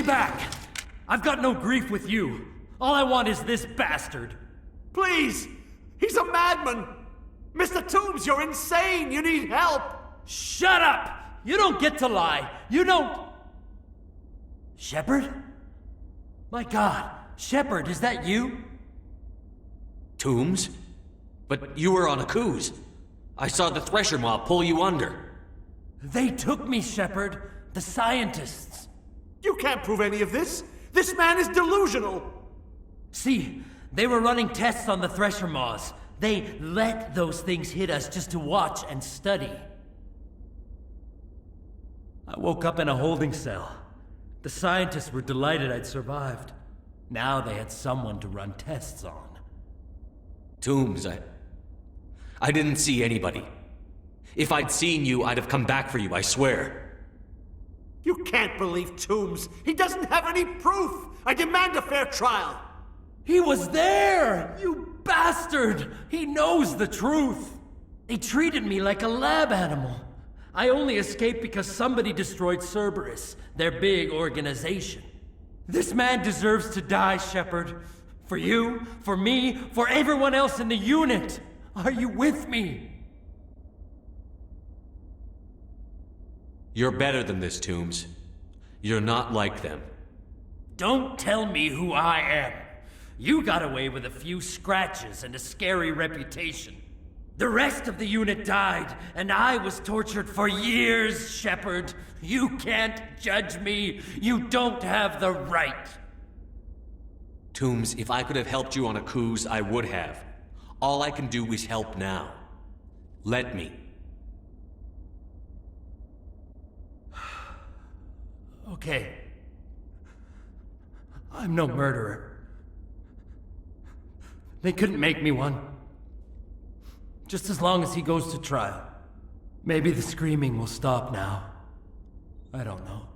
Stay back! I've got no grief with you. All I want is this bastard. Please! He's a madman! Mr. Toombs, you're insane! You need help! Shut up! You don't get to lie. You don't... Shepard? My God, Shepard, is that you? Toombs? But you were on a Akuz. I saw the Thresher mob pull you under. They took me, Shepard. The scientists. You can't prove any of this! This man is delusional! See, they were running tests on the Thresher moths. They let those things hit us just to watch and study. I woke up in a holding cell. The scientists were delighted I'd survived. Now they had someone to run tests on. Toombs, I didn't see anybody. If I'd seen you, I'd have come back for you, I swear. You can't believe Toombs! He doesn't have any proof! I demand a fair trial! He was there! You bastard! He knows the truth! They treated me like a lab animal. I only escaped because somebody destroyed Cerberus, their big organization. This man deserves to die, Shepard. For you, for me, for everyone else in the unit. Are you with me? You're better than this, Toombs. You're not like them. Don't tell me who I am. You got away with a few scratches and a scary reputation. The rest of the unit died, and I was tortured for years, Shepard. You can't judge me. You don't have the right. Toombs, if I could have helped you on a Akuz, I would have. All I can do is help now. Let me. Okay. I'm no murderer. They couldn't make me one. Just as long as he goes to trial. Maybe the screaming will stop now. I don't know.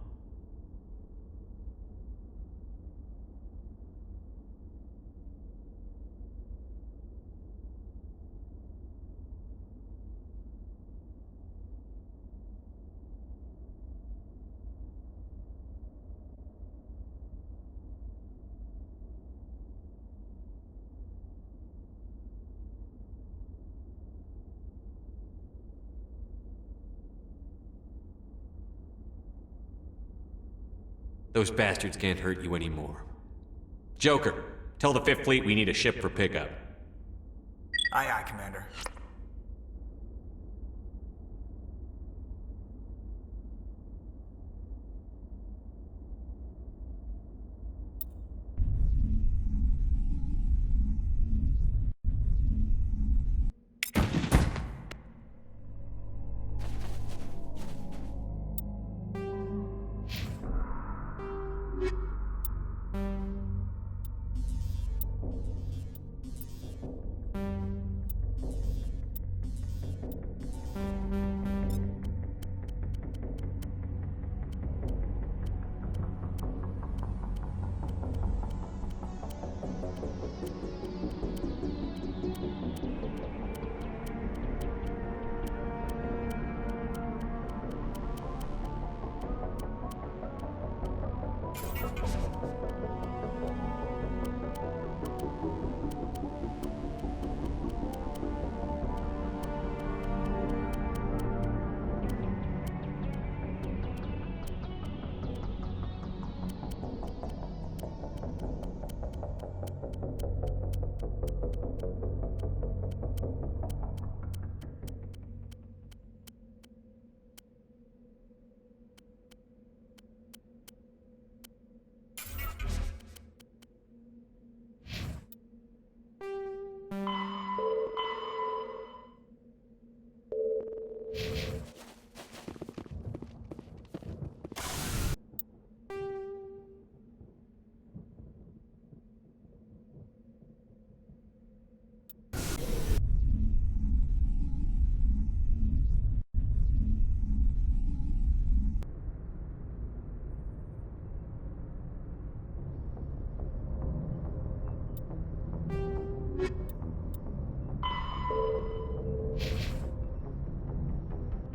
Those bastards can't hurt you anymore. Joker, tell the Fifth Fleet we need a ship for pickup. Aye, aye, Commander.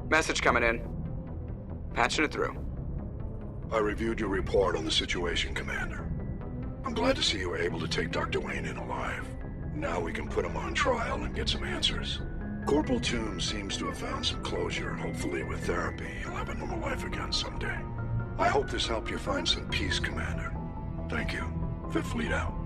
Message coming in. Patching it through. I reviewed your report on the situation, Commander. I'm glad to see you were able to take Dr. Wayne in alive. Now we can put him on trial and get some answers. Corporal Toombs seems to have found some closure, and hopefully with therapy, he'll have a normal life again someday. I hope this helped you find some peace, Commander. Thank you. Fifth Fleet out.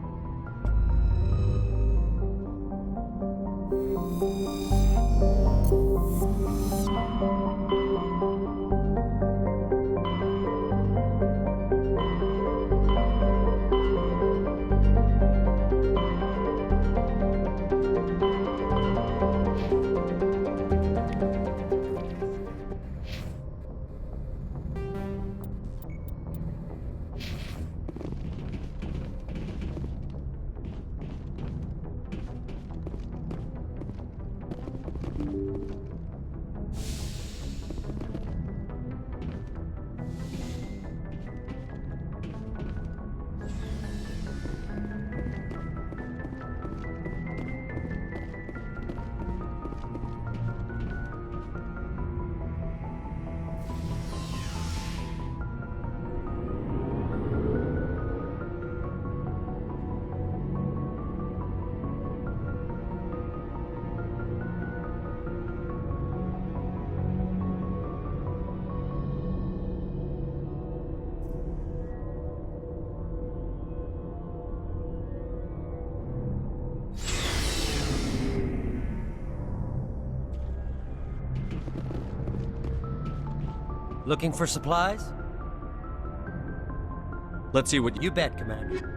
Looking for supplies? Let's see what You bet, Commander.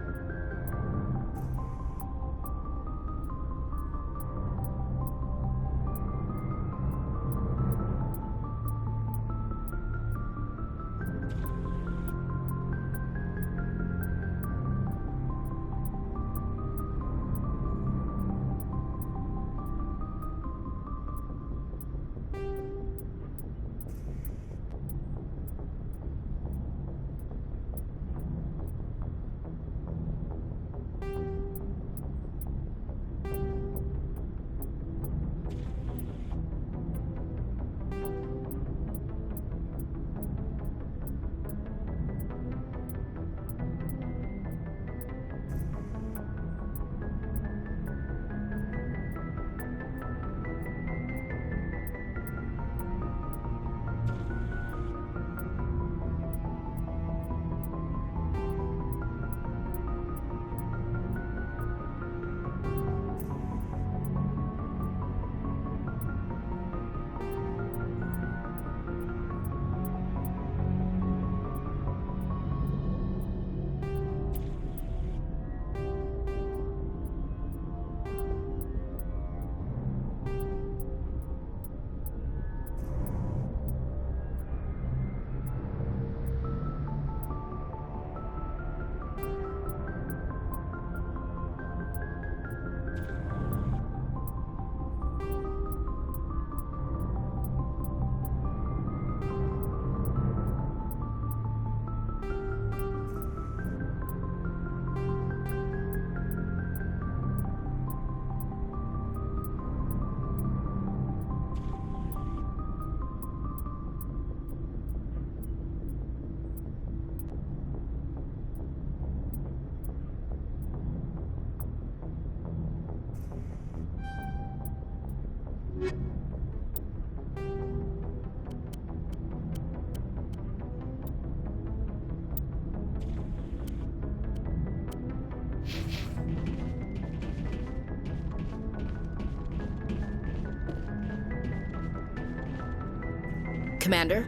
Commander,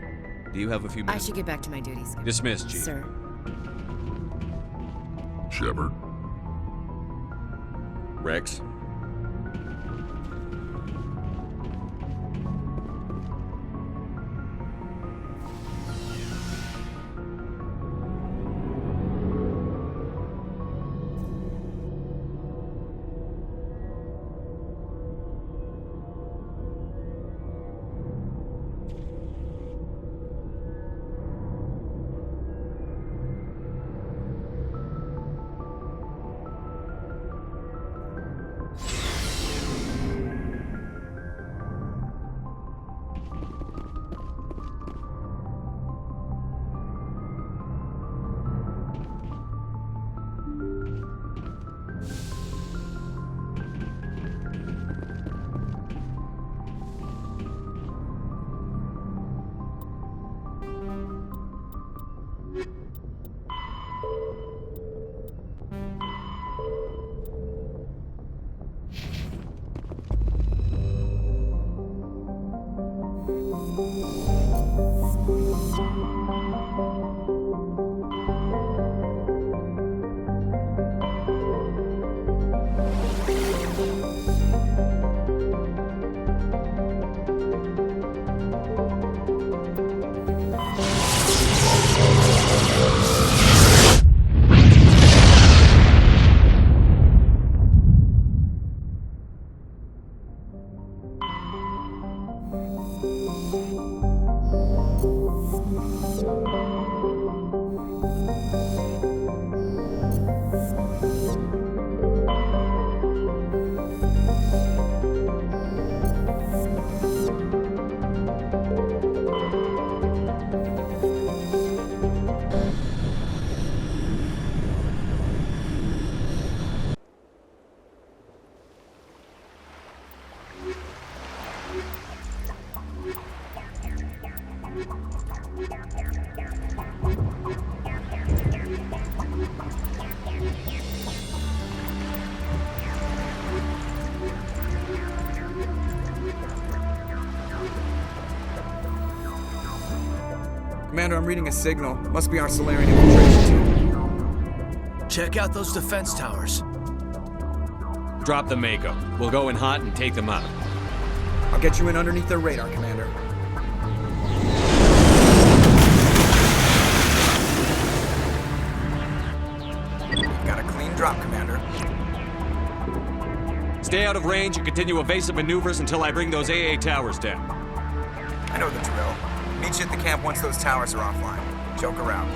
Do you have a few I minutes? should get back to my duties. Dismissed, Chief. Sir. Shepard. Rex? Commander, I'm reading a signal. Must be our Solarian infiltration team. Check out those defense towers. Drop the Mako. We'll go in hot and take them out. I'll get you in underneath their radar, Commander. Got a clean drop, Commander. Stay out of range and continue evasive maneuvers until I bring those AA towers down. I know the drill. Meet you at the camp once those towers are offline. Joke around.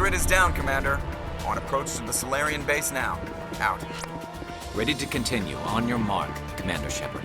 grid is down, Commander. On approach to the Solarian base now. Out. Ready to continue. On your mark, Commander Shepard.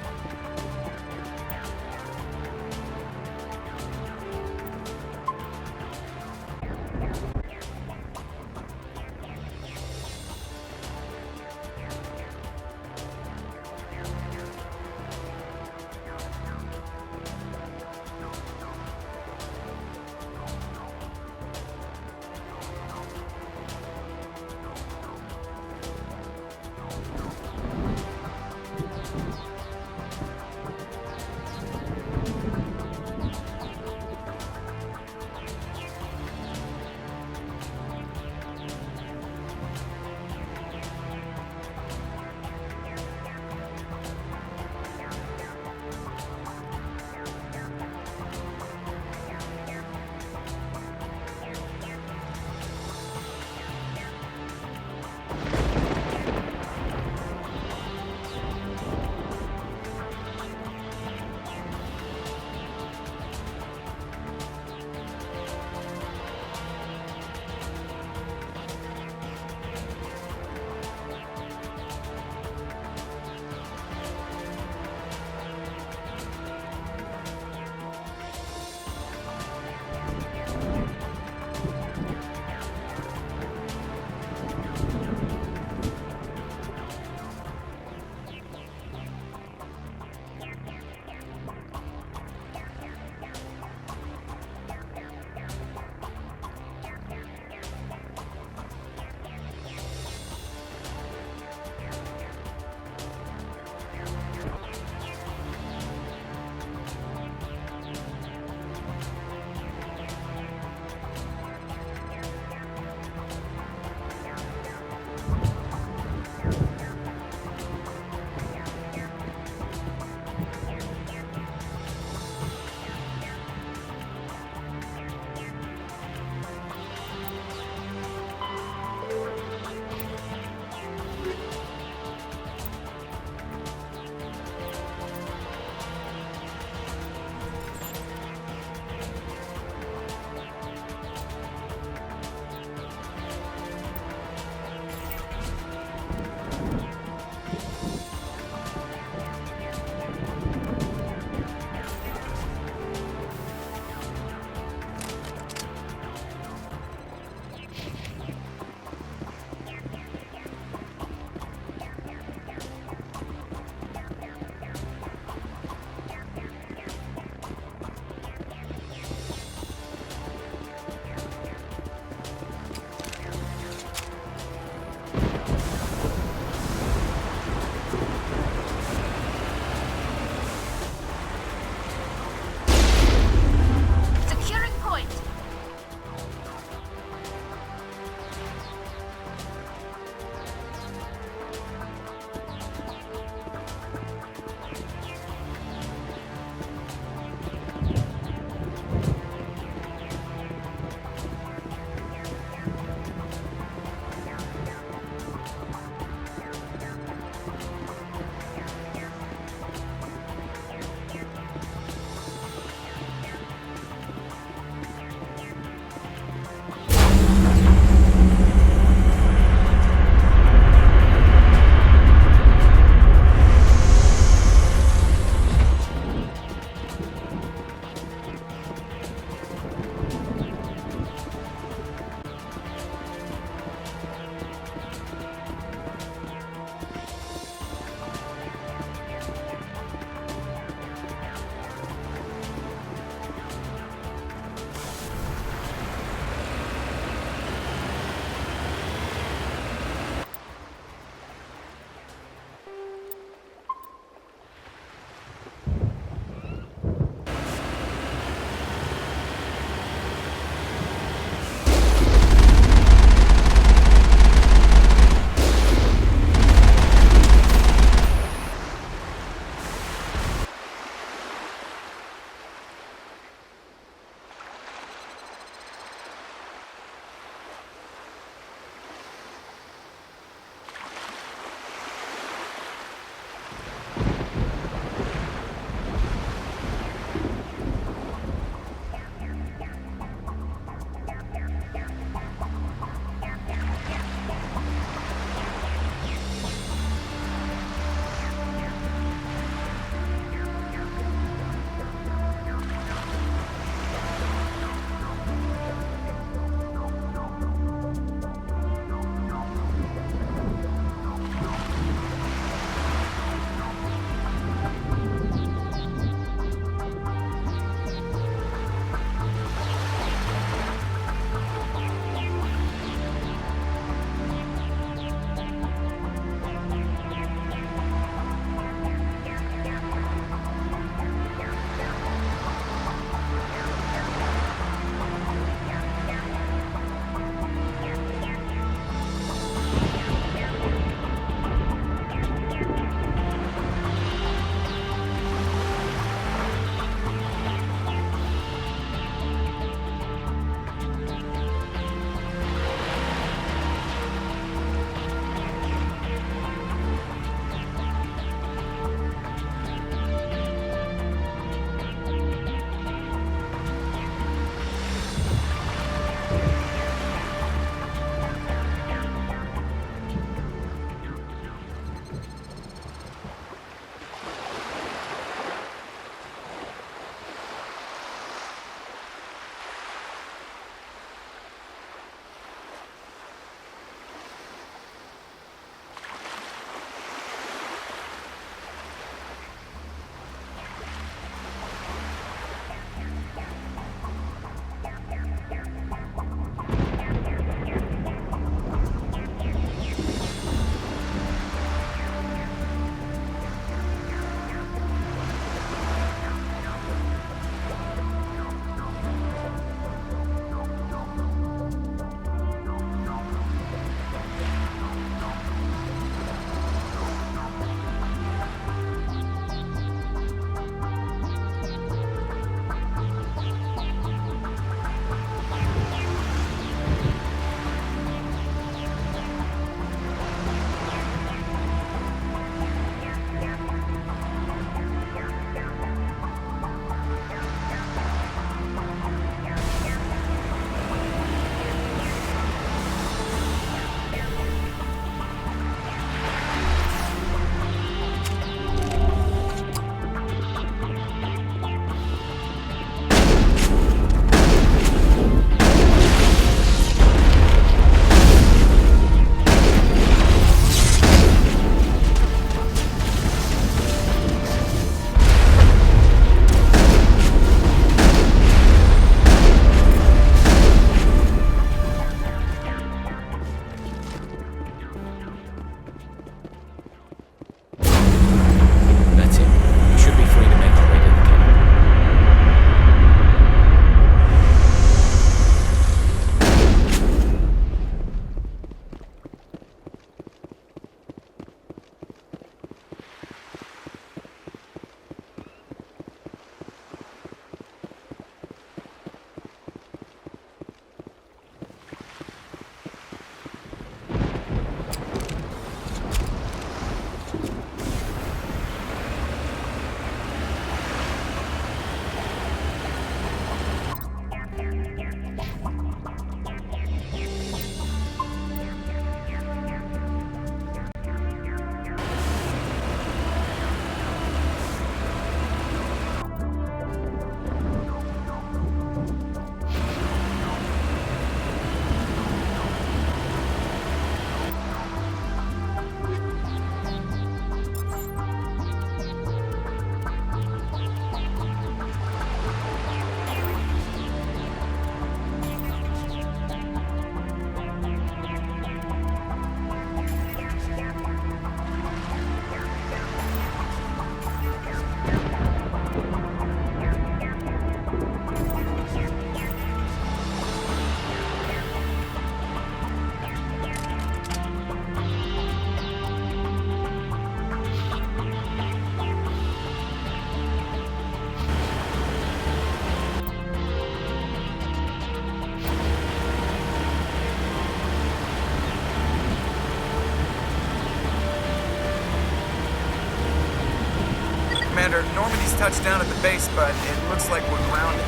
touched down at the base, but it looks like we're grounded.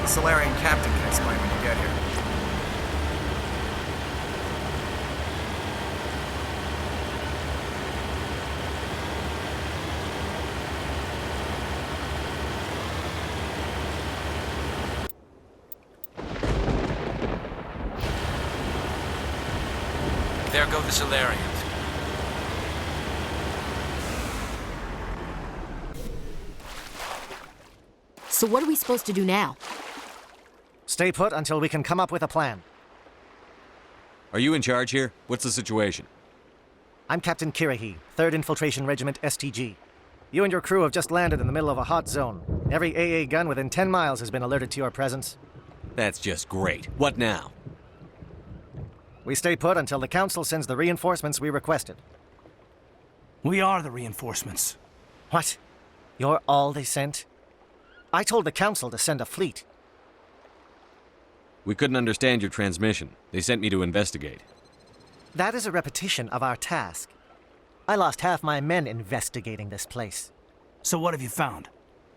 The Solarian captain can explain when you get here. There go the Solarians. So what are we supposed to do now? Stay put until we can come up with a plan. Are you in charge here? What's the situation? I'm Captain Kirahi, 3rd Infiltration Regiment STG. You and your crew have just landed in the middle of a hot zone. Every AA gun within 10 miles has been alerted to your presence. That's just great. What now? We stay put until the Council sends the reinforcements we requested. We are the reinforcements. What? You're all they sent? I told the Council to send a fleet. We couldn't understand your transmission. They sent me to investigate. That is a repetition of our task. I lost half my men investigating this place. So what have you found?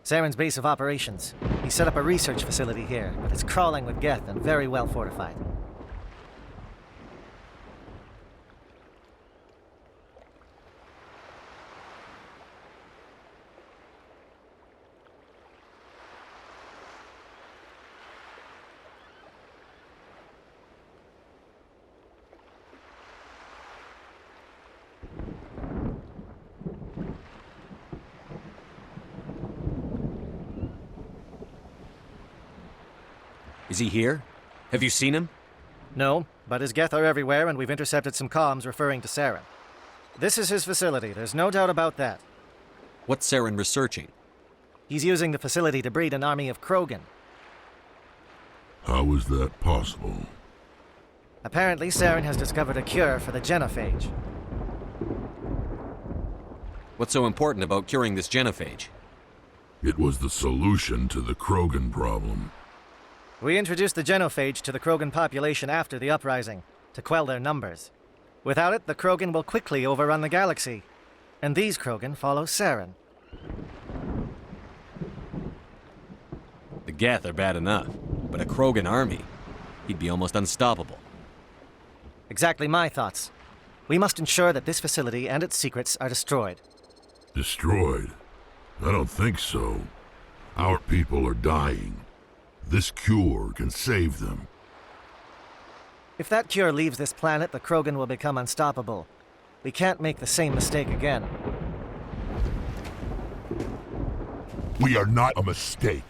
Saren's base of operations. He set up a research facility here, but it's crawling with Geth and very well fortified. Is he here? Have you seen him? No, but his Geth are everywhere, and we've intercepted some comms referring to Saren. This is his facility, there's no doubt about that. What's Saren researching? He's using the facility to breed an army of Krogan. How is that possible? Apparently, Saren has discovered a cure for the genophage. What's so important about curing this genophage? It was the solution to the Krogan problem. We introduced the genophage to the Krogan population after the uprising, to quell their numbers. Without it, the Krogan will quickly overrun the galaxy. And these Krogan follow Saren. The Geth are bad enough, but a Krogan army, he'd be almost unstoppable. Exactly my thoughts. We must ensure that this facility and its secrets are destroyed. Destroyed? I don't think so. Our people are dying. This cure can save them. If that cure leaves this planet, the Krogan will become unstoppable. We can't make the same mistake again. We are not a mistake.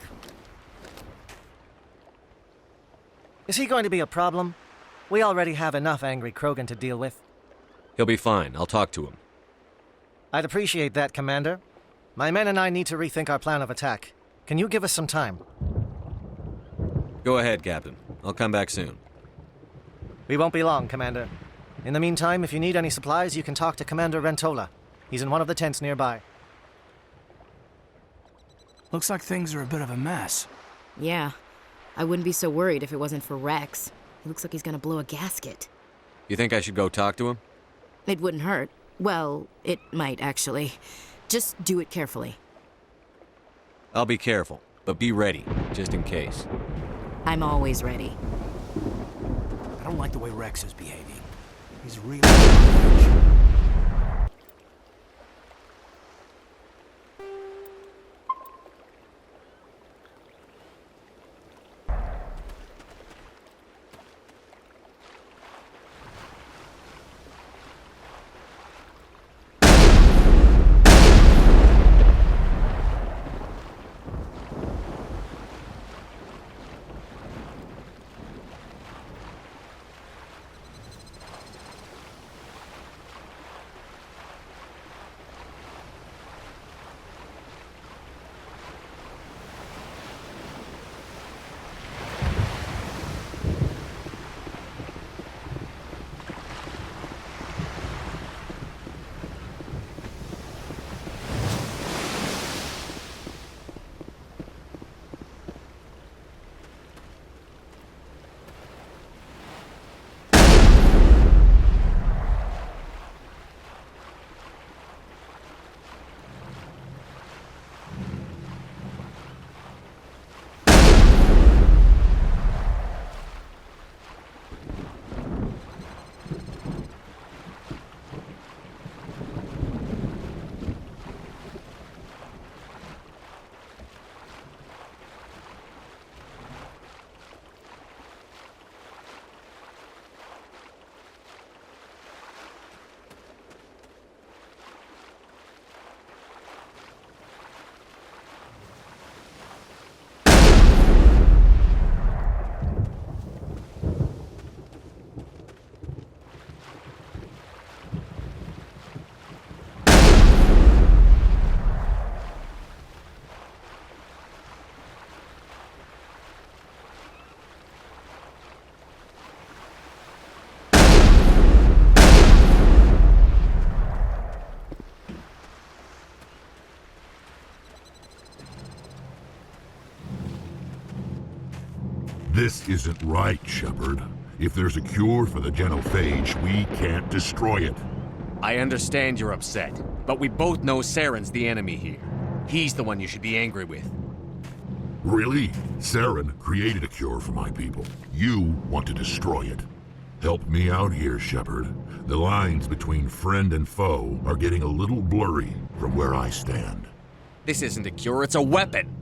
Is he going to be a problem? We already have enough angry Krogan to deal with. He'll be fine. I'll talk to him. I'd appreciate that, Commander. My men and I need to rethink our plan of attack. Can you give us some time? Go ahead, Captain. I'll come back soon. We won't be long, Commander. In the meantime, if you need any supplies, you can talk to Commander Rentola. He's in one of the tents nearby. Looks like things are a bit of a mess. Yeah. I wouldn't be so worried if it wasn't for Rex. He looks like he's gonna blow a gasket. You think I should go talk to him? It wouldn't hurt. Well, it might, actually. Just do it carefully. I'll be careful, but be ready, just in case. I'm always ready. I don't like the way Rex is behaving. He's really... This isn't right, Shepard. If there's a cure for the genophage, we can't destroy it. I understand you're upset, but we both know Saren's the enemy here. He's the one you should be angry with. Really? Saren created a cure for my people. You want to destroy it. Help me out here, Shepard. The lines between friend and foe are getting a little blurry from where I stand. This isn't a cure, it's a weapon!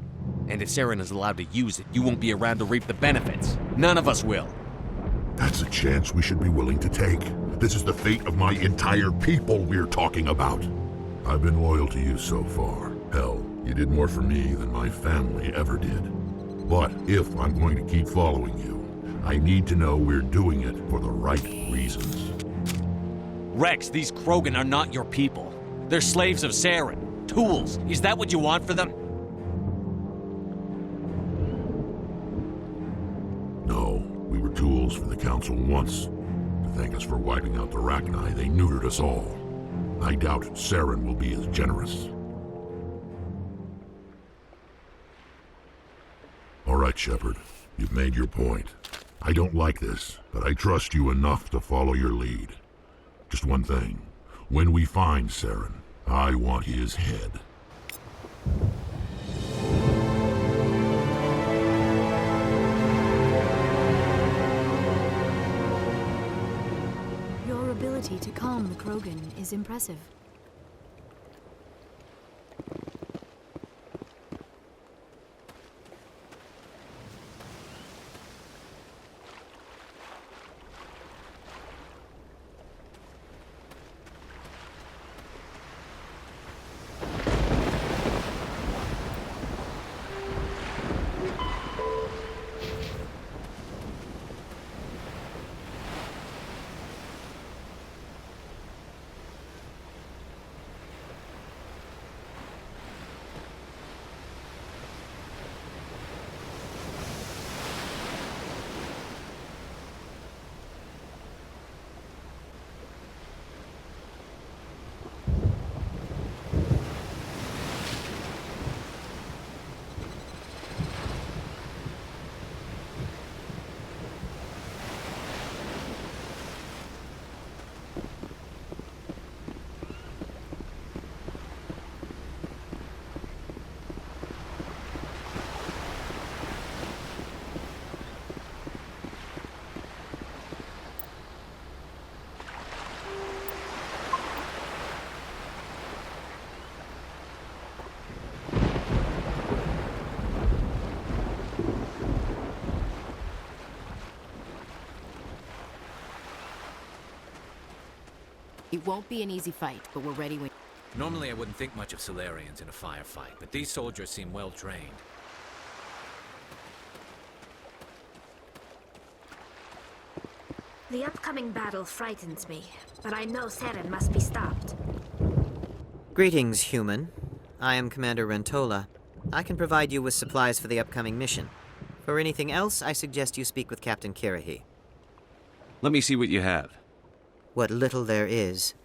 And if Saren is allowed to use it, you won't be around to reap the benefits. None of us will. That's a chance we should be willing to take. This is the fate of my entire people we're talking about. I've been loyal to you so far. Hell, you did more for me than my family ever did. But if I'm going to keep following you, I need to know we're doing it for the right reasons. Rex, these Krogan are not your people. They're slaves of Saren. Tools. Is that what you want for them? No, we were tools for the Council once. To thank us for wiping out the Rachni, they neutered us all. I doubt Saren will be as generous. All right, Shepard. You've made your point. I don't like this, but I trust you enough to follow your lead. Just one thing. When we find Saren, I want his head. Your ability to calm the Krogan is impressive. It won't be an easy fight, but we're ready when... Normally I wouldn't think much of Salarians in a firefight, but these soldiers seem well trained. The upcoming battle frightens me, but I know Saren must be stopped. Greetings, human. I am Commander Rentola. I can provide you with supplies for the upcoming mission. For anything else, I suggest you speak with Captain Kirrahe. Let me see what you have. What little there is.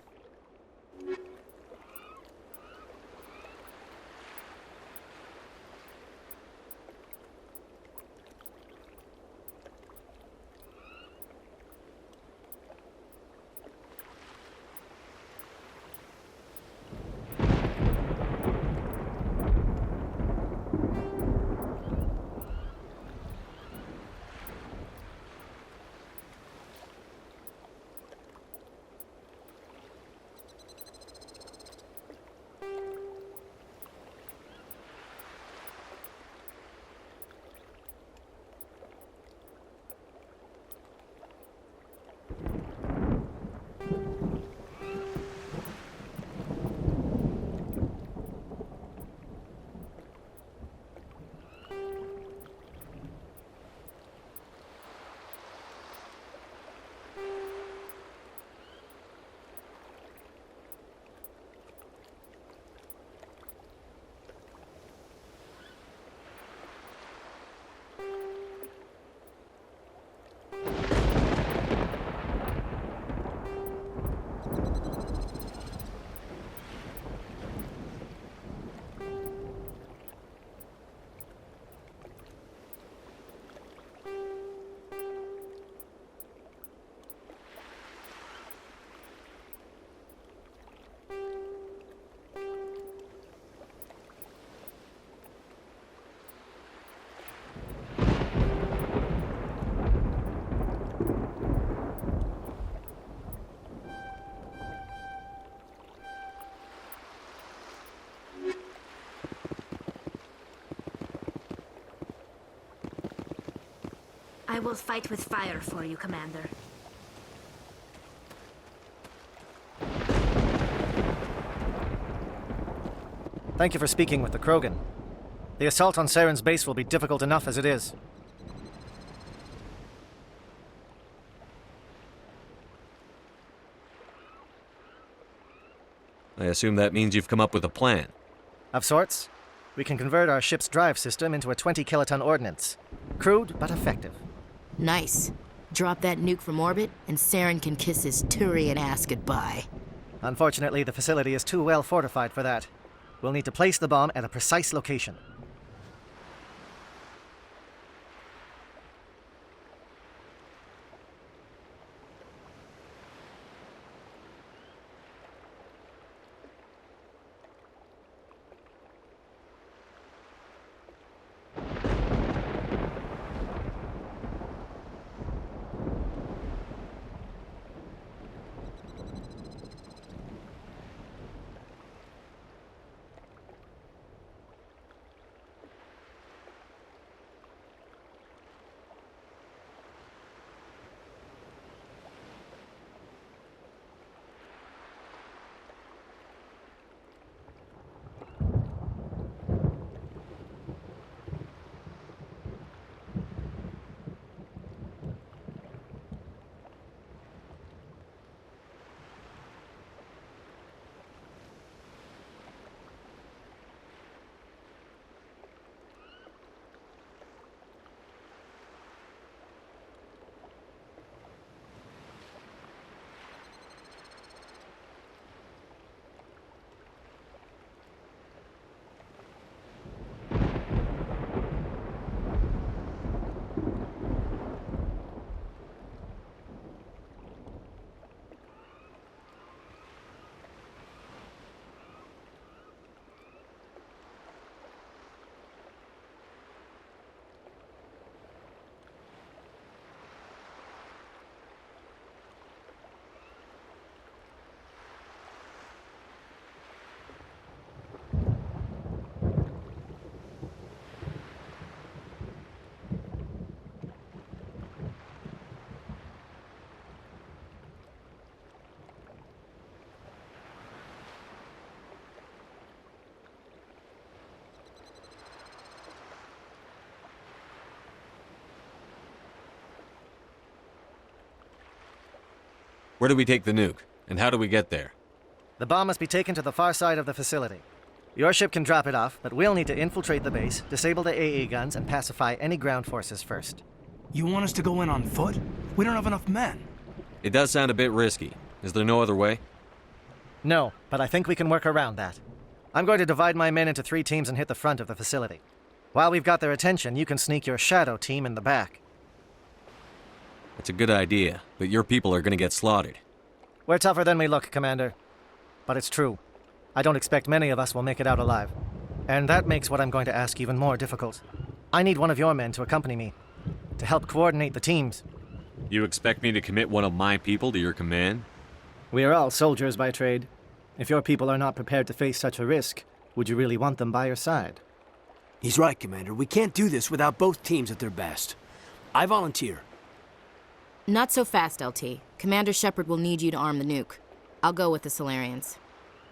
I will fight with fire for you, Commander. Thank you for speaking with the Krogan. The assault on Saren's base will be difficult enough as it is. I assume that means you've come up with a plan. Of sorts. We can convert our ship's drive system into a 20-kiloton ordnance. Crude, but effective. Nice. Drop that nuke from orbit, and Saren can kiss his Turian ass goodbye. Unfortunately, the facility is too well fortified for that. We'll need to place the bomb at a precise location. Where do we take the nuke? And how do we get there? The bomb must be taken to the far side of the facility. Your ship can drop it off, but we'll need to infiltrate the base, disable the AA guns, and pacify any ground forces first. You want us to go in on foot? We don't have enough men. It does sound a bit risky. Is there no other way? No, but I think we can work around that. I'm going to divide my men into 3 teams and hit the front of the facility. While we've got their attention, you can sneak your shadow team in the back. It's a good idea, but your people are gonna get slaughtered. We're tougher than we look, Commander. But it's true. I don't expect many of us will make it out alive. And that makes what I'm going to ask even more difficult. I need one of your men to accompany me, to help coordinate the teams. You expect me to commit one of my people to your command? We are all soldiers by trade. If your people are not prepared to face such a risk, would you really want them by your side? He's right, Commander. We can't do this without both teams at their best. I volunteer. Not so fast, LT. Commander Shepard will need you to arm the nuke. I'll go with the Solarians.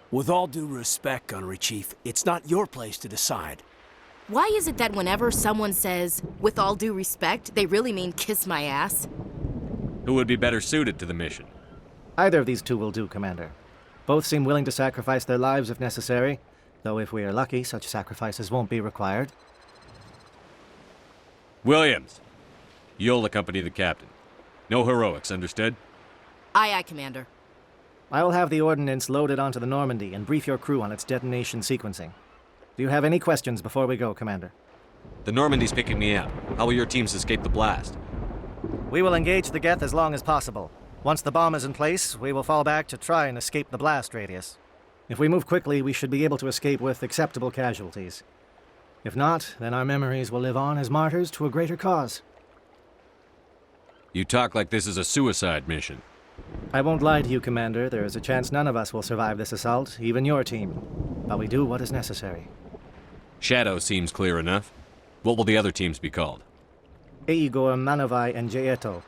With all due respect, Gunnery Chief, it's not your place to decide. Why is it that whenever someone says, with all due respect, they really mean kiss my ass? Who would be better suited to the mission? Either of these two will do, Commander. Both seem willing to sacrifice their lives if necessary, though if we are lucky, such sacrifices won't be required. Williams, you'll accompany the captain. No heroics, understood? Aye, aye, Commander. I will have the ordnance loaded onto the Normandy and brief your crew on its detonation sequencing. Do you have any questions before we go, Commander? The Normandy's picking me up. How will your teams escape the blast? We will engage the Geth as long as possible. Once the bomb is in place, we will fall back to try and escape the blast radius. If we move quickly, we should be able to escape with acceptable casualties. If not, then our memories will live on as martyrs to a greater cause. You talk like this is a suicide mission. I won't lie to you, Commander. There is a chance none of us will survive this assault, even your team. But we do what is necessary. Shadow seems clear enough. What will the other teams be called? Aigor, Manavai, and Jaeto.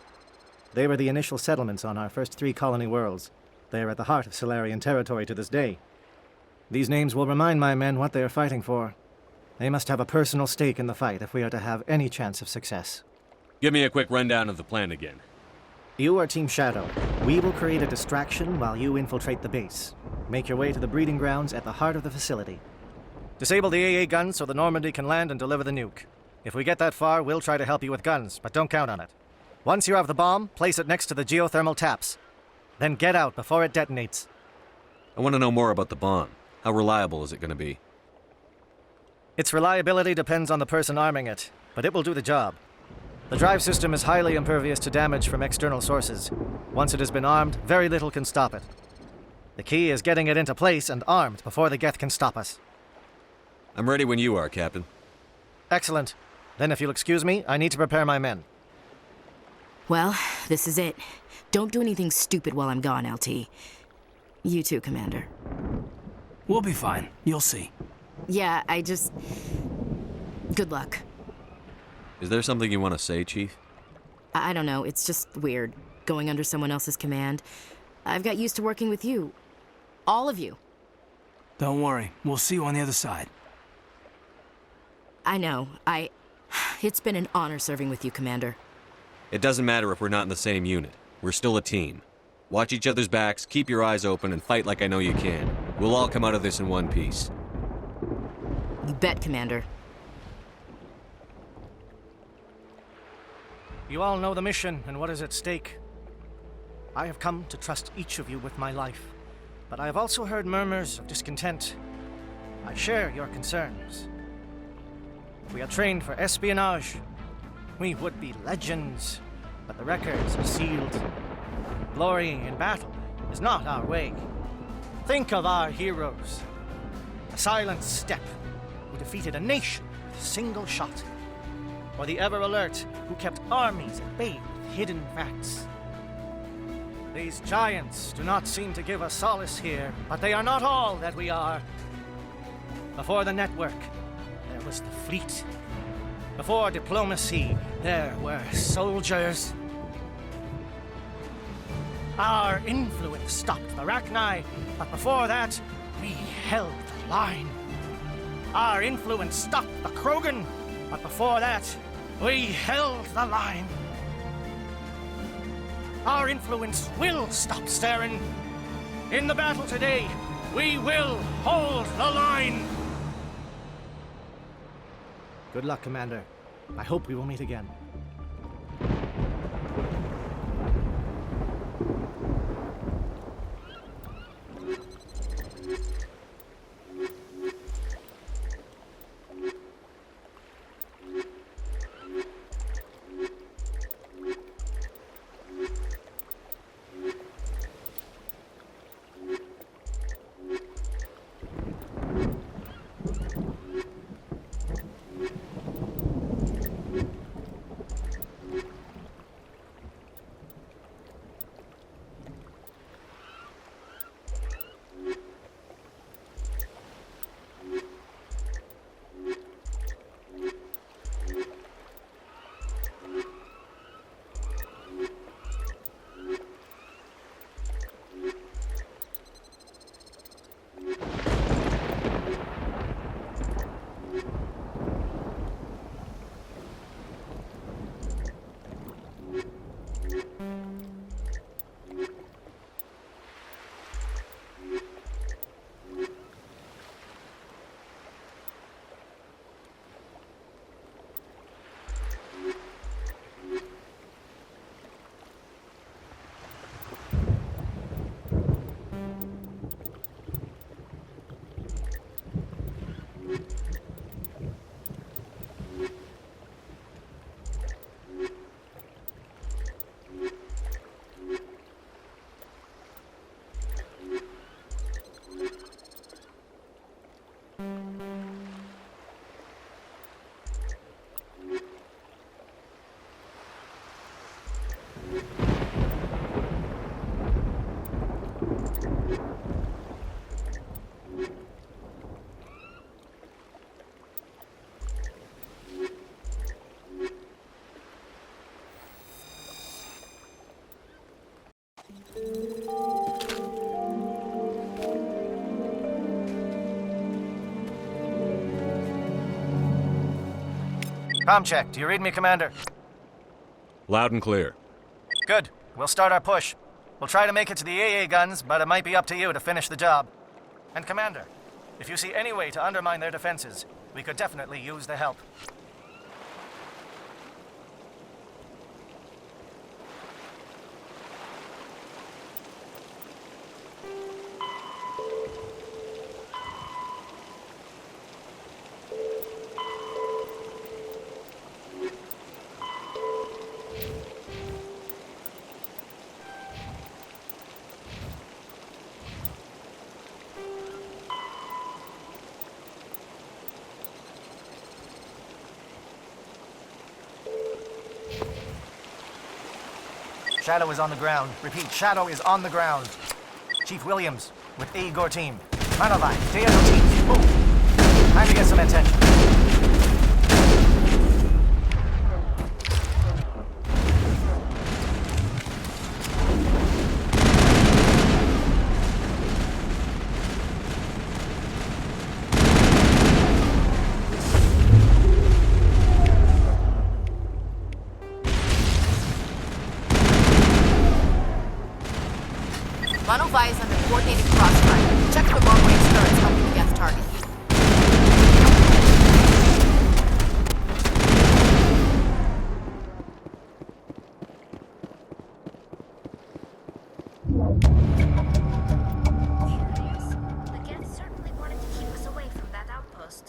They were the initial settlements on our first 3 colony worlds. They are at the heart of Solarian territory to this day. These names will remind my men what they are fighting for. They must have a personal stake in the fight if we are to have any chance of success. Give me a quick rundown of the plan again. You are Team Shadow. We will create a distraction while you infiltrate the base. Make your way to the breeding grounds at the heart of the facility. Disable the AA guns so the Normandy can land and deliver the nuke. If we get that far, we'll try to help you with guns, but don't count on it. Once you have the bomb, place it next to the geothermal taps. Then get out before it detonates. I want to know more about the bomb. How reliable is it going to be? Its reliability depends on the person arming it, but it will do the job. The drive system is highly impervious to damage from external sources. Once it has been armed, very little can stop it. The key is getting it into place and armed before the Geth can stop us. I'm ready when you are, Captain. Excellent. Then if you'll excuse me, I need to prepare my men. Well, this is it. Don't do anything stupid while I'm gone, LT. You too, Commander. We'll be fine. You'll see. Yeah, Good luck. Is there something you want to say, Chief? I don't know, it's just weird, going under someone else's command. I've got used to working with you. All of you. Don't worry. We'll see you on the other side. I know. It's been an honor serving with you, Commander. It doesn't matter if we're not in the same unit. We're still a team. Watch each other's backs, keep your eyes open, and fight like I know you can. We'll all come out of this in one piece. You bet, Commander. You all know the mission and what is at stake. I have come to trust each of you with my life, but I have also heard murmurs of discontent. I share your concerns. We are trained for espionage. We would be legends, but the records are sealed. Glorying in battle is not our way. Think of our heroes. A silent step who defeated a nation with a single shot. Or the ever-alert who kept armies at bay with hidden facts. These giants do not seem to give us solace here, but they are not all that we are. Before the network, there was the fleet. Before diplomacy, there were soldiers. Our influence stopped the Rachni, but before that, we held the line. Our influence stopped the Krogan, but before that, we held the line. Our influence will stop Saren. In the battle today, we will hold the line. Good luck, Commander. I hope we will meet again. Com check. Do you read me, Commander? Loud and clear. Good. We'll start our push. We'll try to make it to the AA guns, but it might be up to you to finish the job. And Commander, if you see any way to undermine their defenses, we could definitely use the help. Shadow is on the ground. Repeat, Shadow is on the ground. Chief Williams, with A. Igor team. Manovai, Teodo team, move. Time to get some attention. Manovai is under coordinated crossfire. Check for long-range turrets helping the Geth target. The Geth certainly wanted to keep us away from that outpost.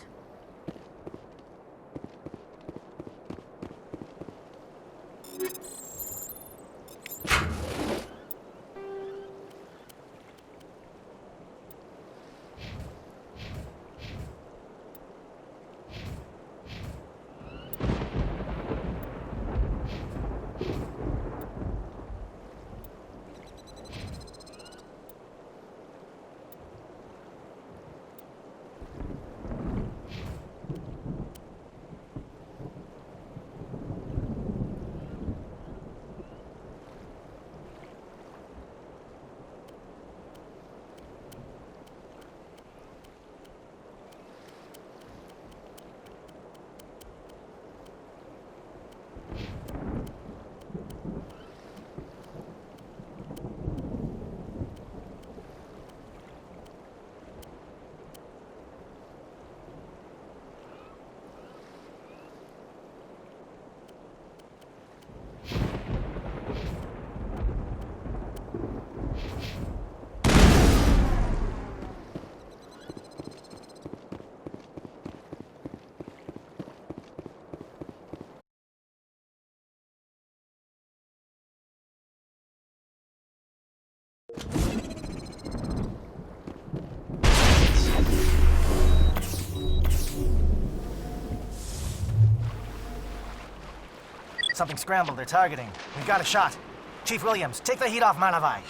Something scrambled. They're targeting. We've got a shot. Chief Williams, take the heat off Manovai.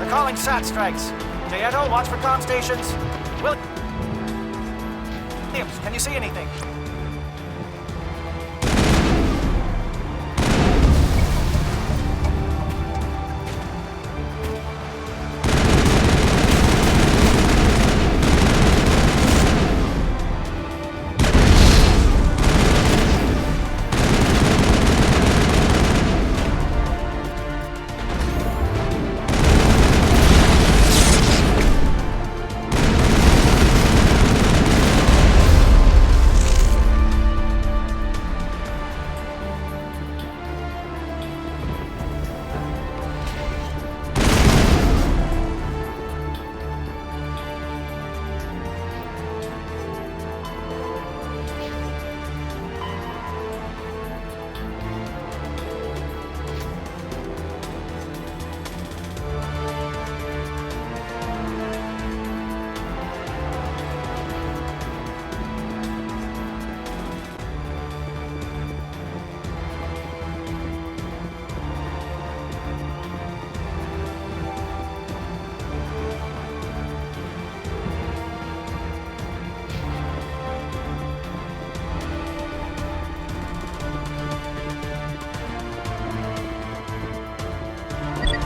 Calling SAT strikes. Jayeto, watch for comm stations. Williams, can you see anything?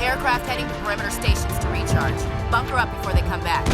Aircraft heading to perimeter stations to recharge. Bunker up before they come back.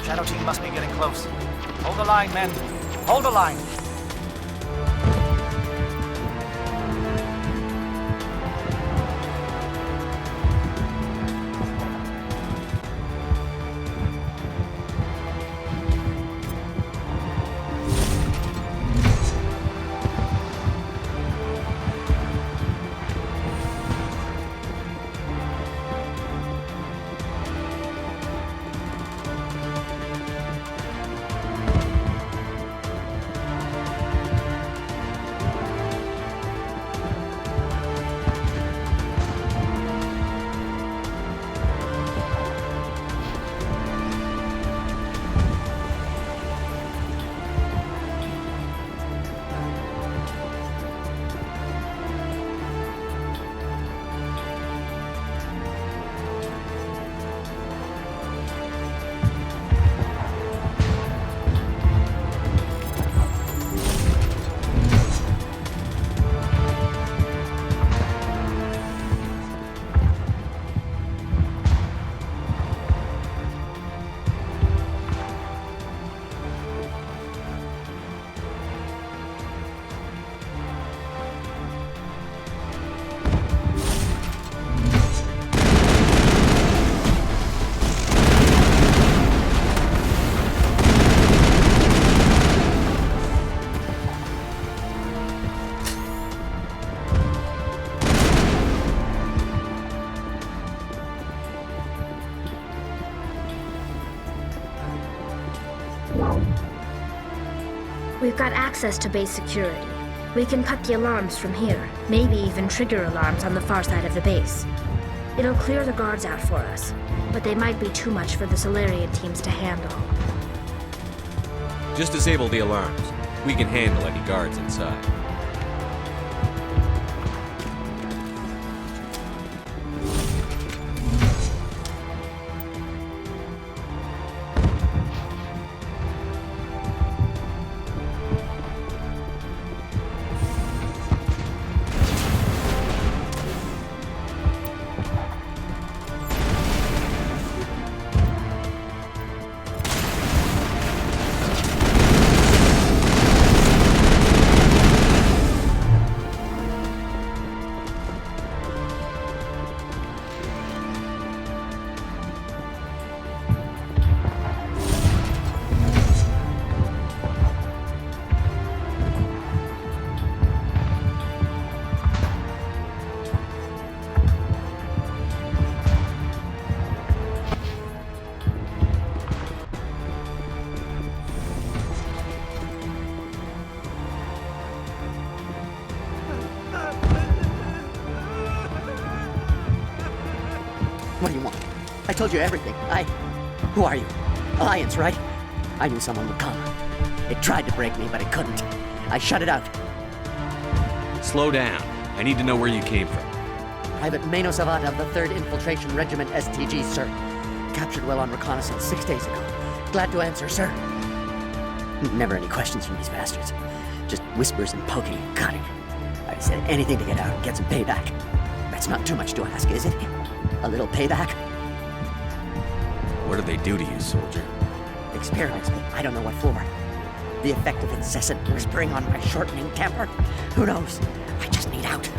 Shadow team must be getting close. Hold the line, men. Hold the line. We've got access to base security. We can cut the alarms from here, maybe even trigger alarms on the far side of the base. It'll clear the guards out for us, but they might be too much for the Solarian teams to handle. Just disable the alarms. We can handle any guards inside. What do you want? I told you everything. Who are you? Alliance, right? I knew someone would come. It tried to break me, but it couldn't. I shut it out. Slow down. I need to know where you came from. Private Mano Savat of the 3rd Infiltration Regiment STG, sir. Captured well on reconnaissance 6 days ago. Glad to answer, sir. Never any questions from these bastards. Just whispers and poking and cutting. I said anything to get out and get some payback. That's not too much to ask, is it? A little payback? What did they do to you, soldier? Experiments, but I don't know what for. The effect of incessant whispering on my shortening temper? Who knows? I just need out.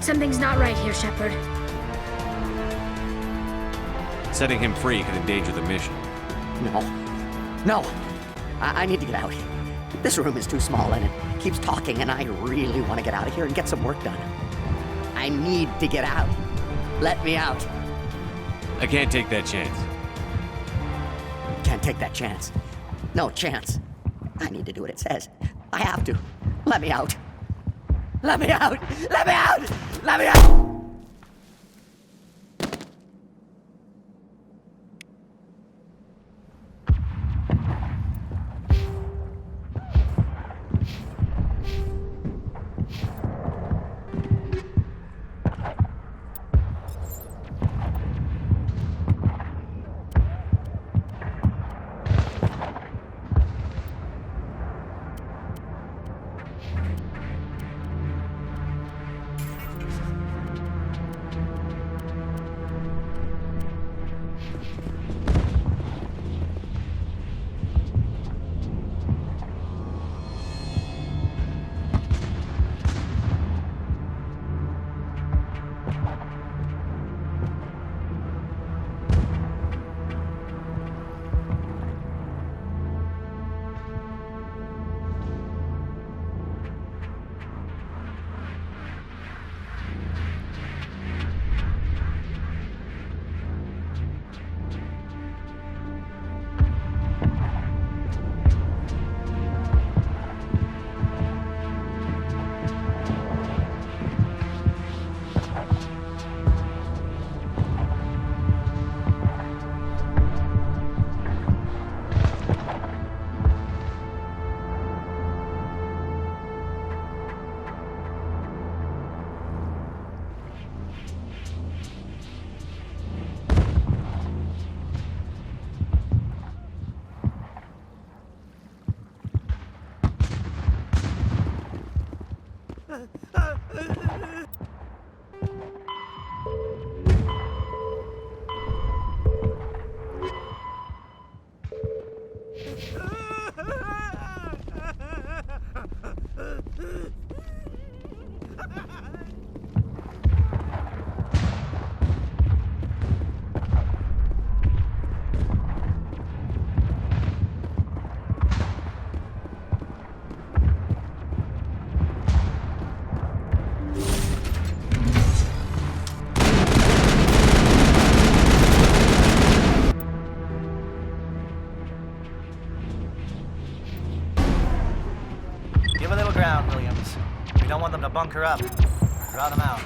Something's not right here, Shepard. Setting him free could endanger the mission. No. I need to get out. This room is too small and it keeps talking, and I really want to get out of here and get some work done. I need to get out. Let me out. I can't take that chance. Can't take that chance. No chance. I need to do what it says. I have to. Let me out. Let me out! Let me out! Let me out! bunker up. Draw them out.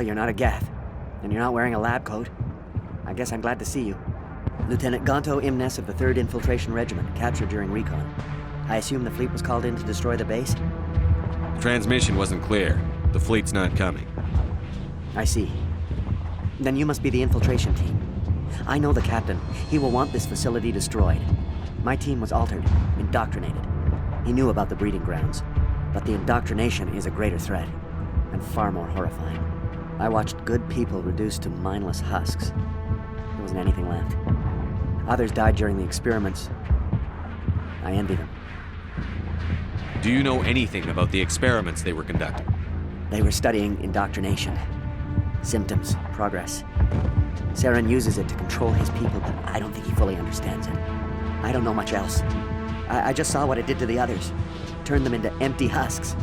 Well, you're not a Gath, and you're not wearing a lab coat. I guess I'm glad to see you. Lieutenant Gonto Imnes of the 3rd Infiltration Regiment, captured during recon. I assume the fleet was called in to destroy the base? The transmission wasn't clear. The fleet's not coming. I see. Then you must be the infiltration team. I know the captain. He will want this facility destroyed. My team was altered, indoctrinated. He knew about the breeding grounds, but the indoctrination is a greater threat, and far more horrifying. I watched good people reduced to mindless husks. There wasn't anything left. Others died during the experiments. I envy them. Do you know anything about the experiments they were conducting? They were studying indoctrination. Symptoms, progress. Saren uses it to control his people, but I don't think he fully understands it. I don't know much else. I just saw what it did to the others. Turned them into empty husks.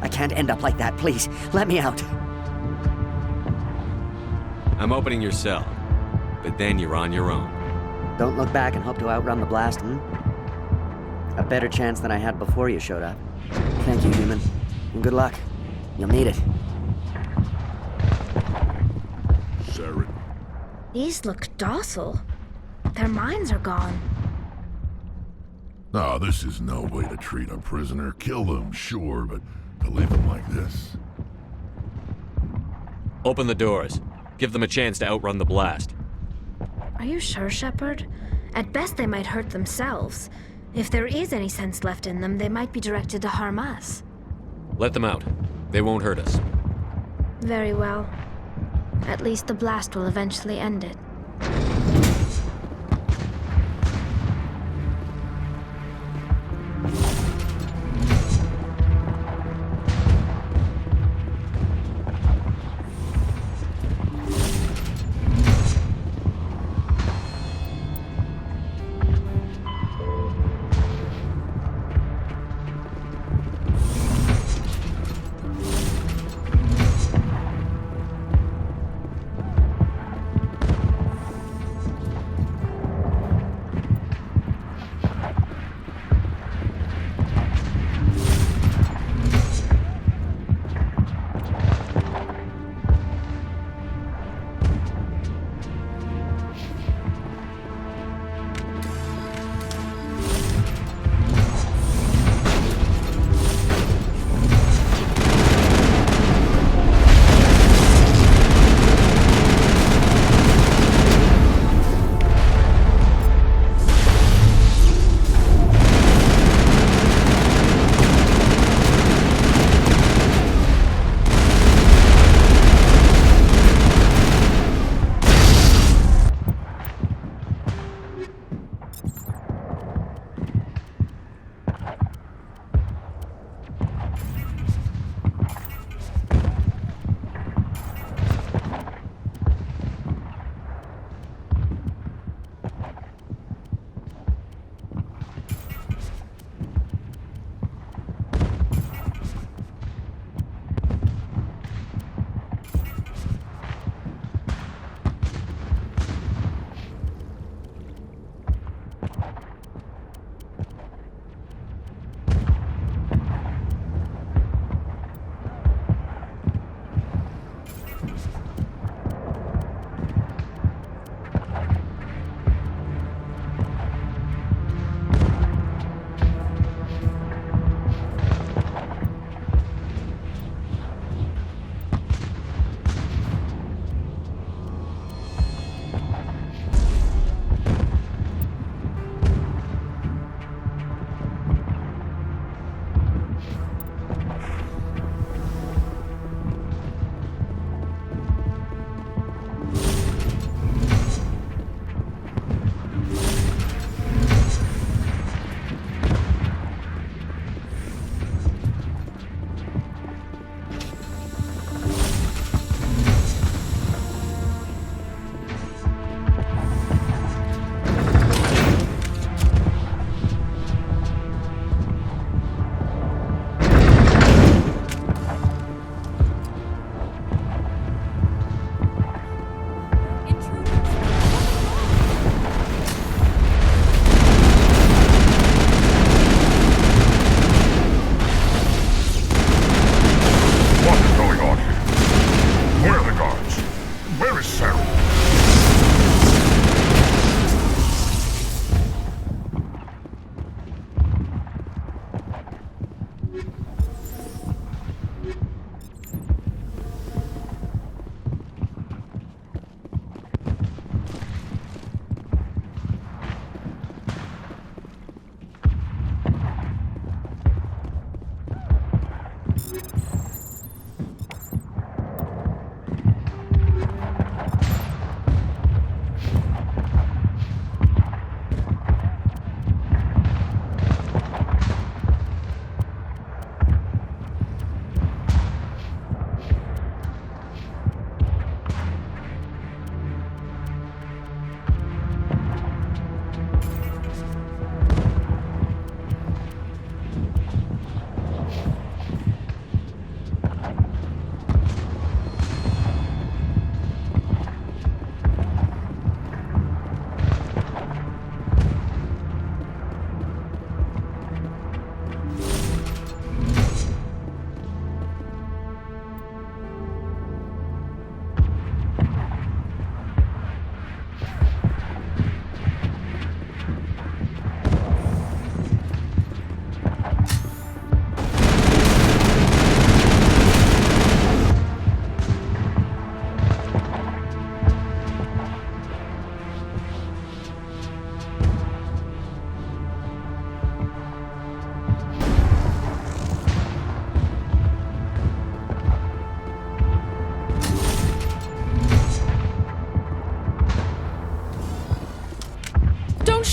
I can't end up like that, please. Let me out. I'm opening your cell, but then you're on your own. Don't look back and hope to outrun the blast, A better chance than I had before you showed up. Thank you, human. And good luck. You'll need it. Saren. These look docile. Their minds are gone. No, this is no way to treat a prisoner. Kill them, sure, but to leave them like this. Open the doors. Give them a chance to outrun the blast. Are you sure, Shepard? At best, they might hurt themselves. If there is any sense left in them, they might be directed to harm us. Let them out. They won't hurt us. Very well. At least the blast will eventually end it.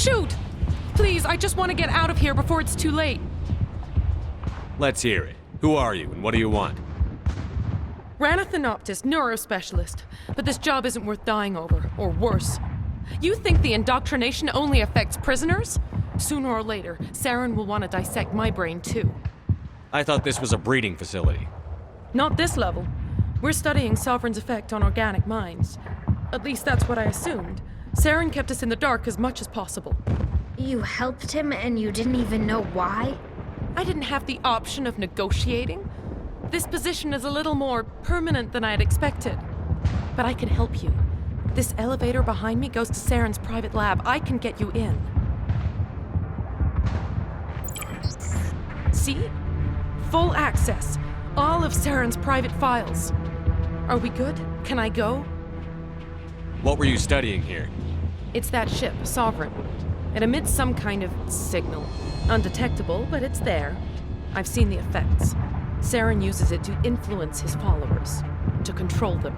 shoot! Please, I just want to get out of here before it's too late. Let's hear it. Who are you and what do you want? Rana Thanoptis, neurospecialist. But this job isn't worth dying over, or worse. You think the indoctrination only affects prisoners? Sooner or later, Saren will want to dissect my brain too. I thought this was a breeding facility. Not this level. We're studying Sovereign's effect on organic minds. At least that's what I assumed. Saren kept us in the dark as much as possible. You helped him and you didn't even know why? I didn't have the option of negotiating. This position is a little more permanent than I had expected. But I can help you. This elevator behind me goes to Saren's private lab. I can get you in. See? Full access. All of Saren's private files. Are we good? Can I go? What were you studying here? It's that ship, Sovereign. It emits some kind of signal. Undetectable, but it's there. I've seen the effects. Saren uses it to influence his followers, to control them.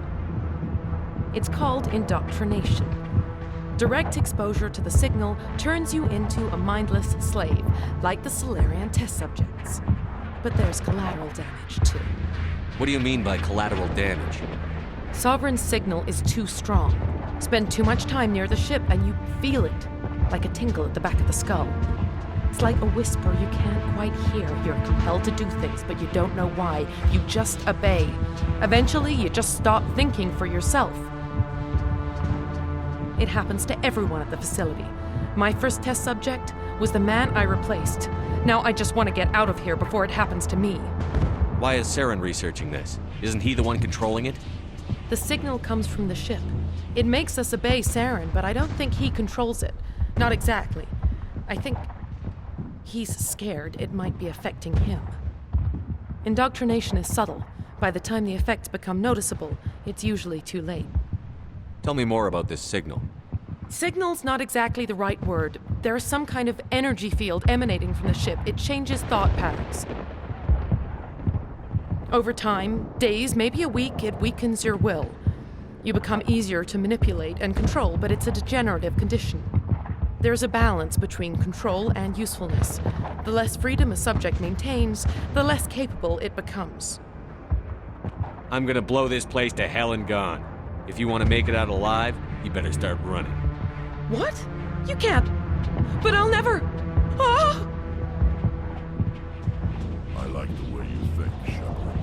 It's called indoctrination. Direct exposure to the signal turns you into a mindless slave, like the Salarian test subjects. But there's collateral damage, too. What do you mean by collateral damage? Sovereign's signal is too strong. Spend too much time near the ship and you feel it, like a tingle at the back of the skull. It's like a whisper you can't quite hear. You're compelled to do things, but you don't know why. You just obey. Eventually, you just stop thinking for yourself. It happens to everyone at the facility. My first test subject was the man I replaced. Now I just want to get out of here before it happens to me. Why is Saren researching this? Isn't he the one controlling it? The signal comes from the ship. It makes us obey Saren, but I don't think he controls it. Not exactly. I think he's scared it might be affecting him. Indoctrination is subtle. By the time the effects become noticeable, it's usually too late. Tell me more about this signal. Signal's not exactly the right word. There is some kind of energy field emanating from the ship. It changes thought patterns. Over time, days, maybe a week, it weakens your will. You become easier to manipulate and control, but it's a degenerative condition. There's a balance between control and usefulness. The less freedom a subject maintains, the less capable it becomes. I'm gonna blow this place to hell and gone. If you want to make it out alive, you better start running. What? You can't. But I'll never. Ah! I like the way you think, Shepard.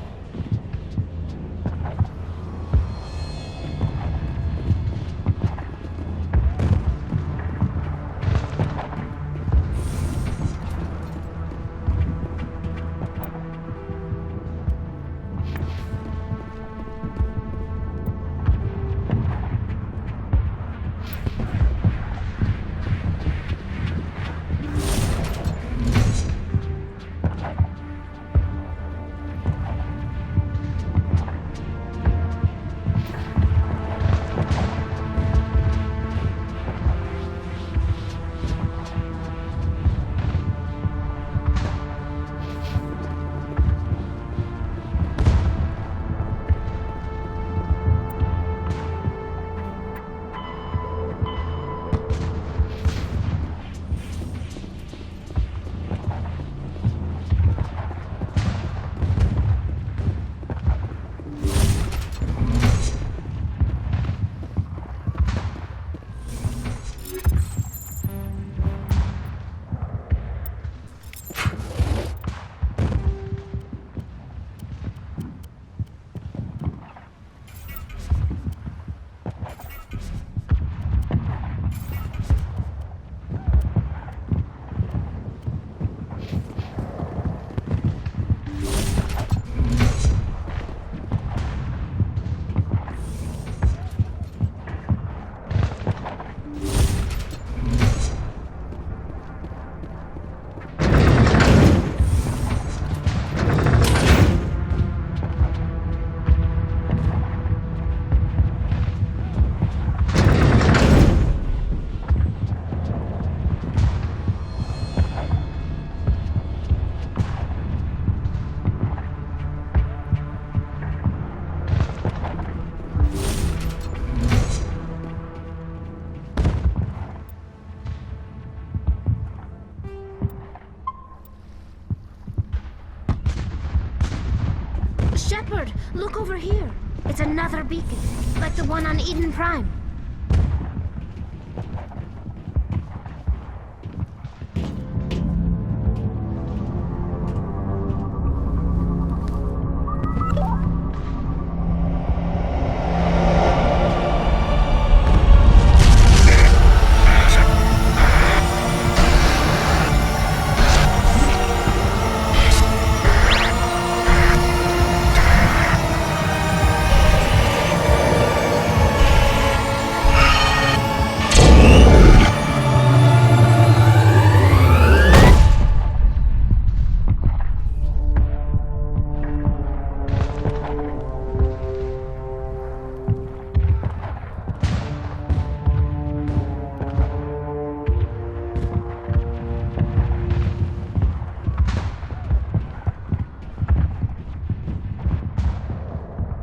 Shepard, look over here. It's another beacon, like the one on Eden Prime.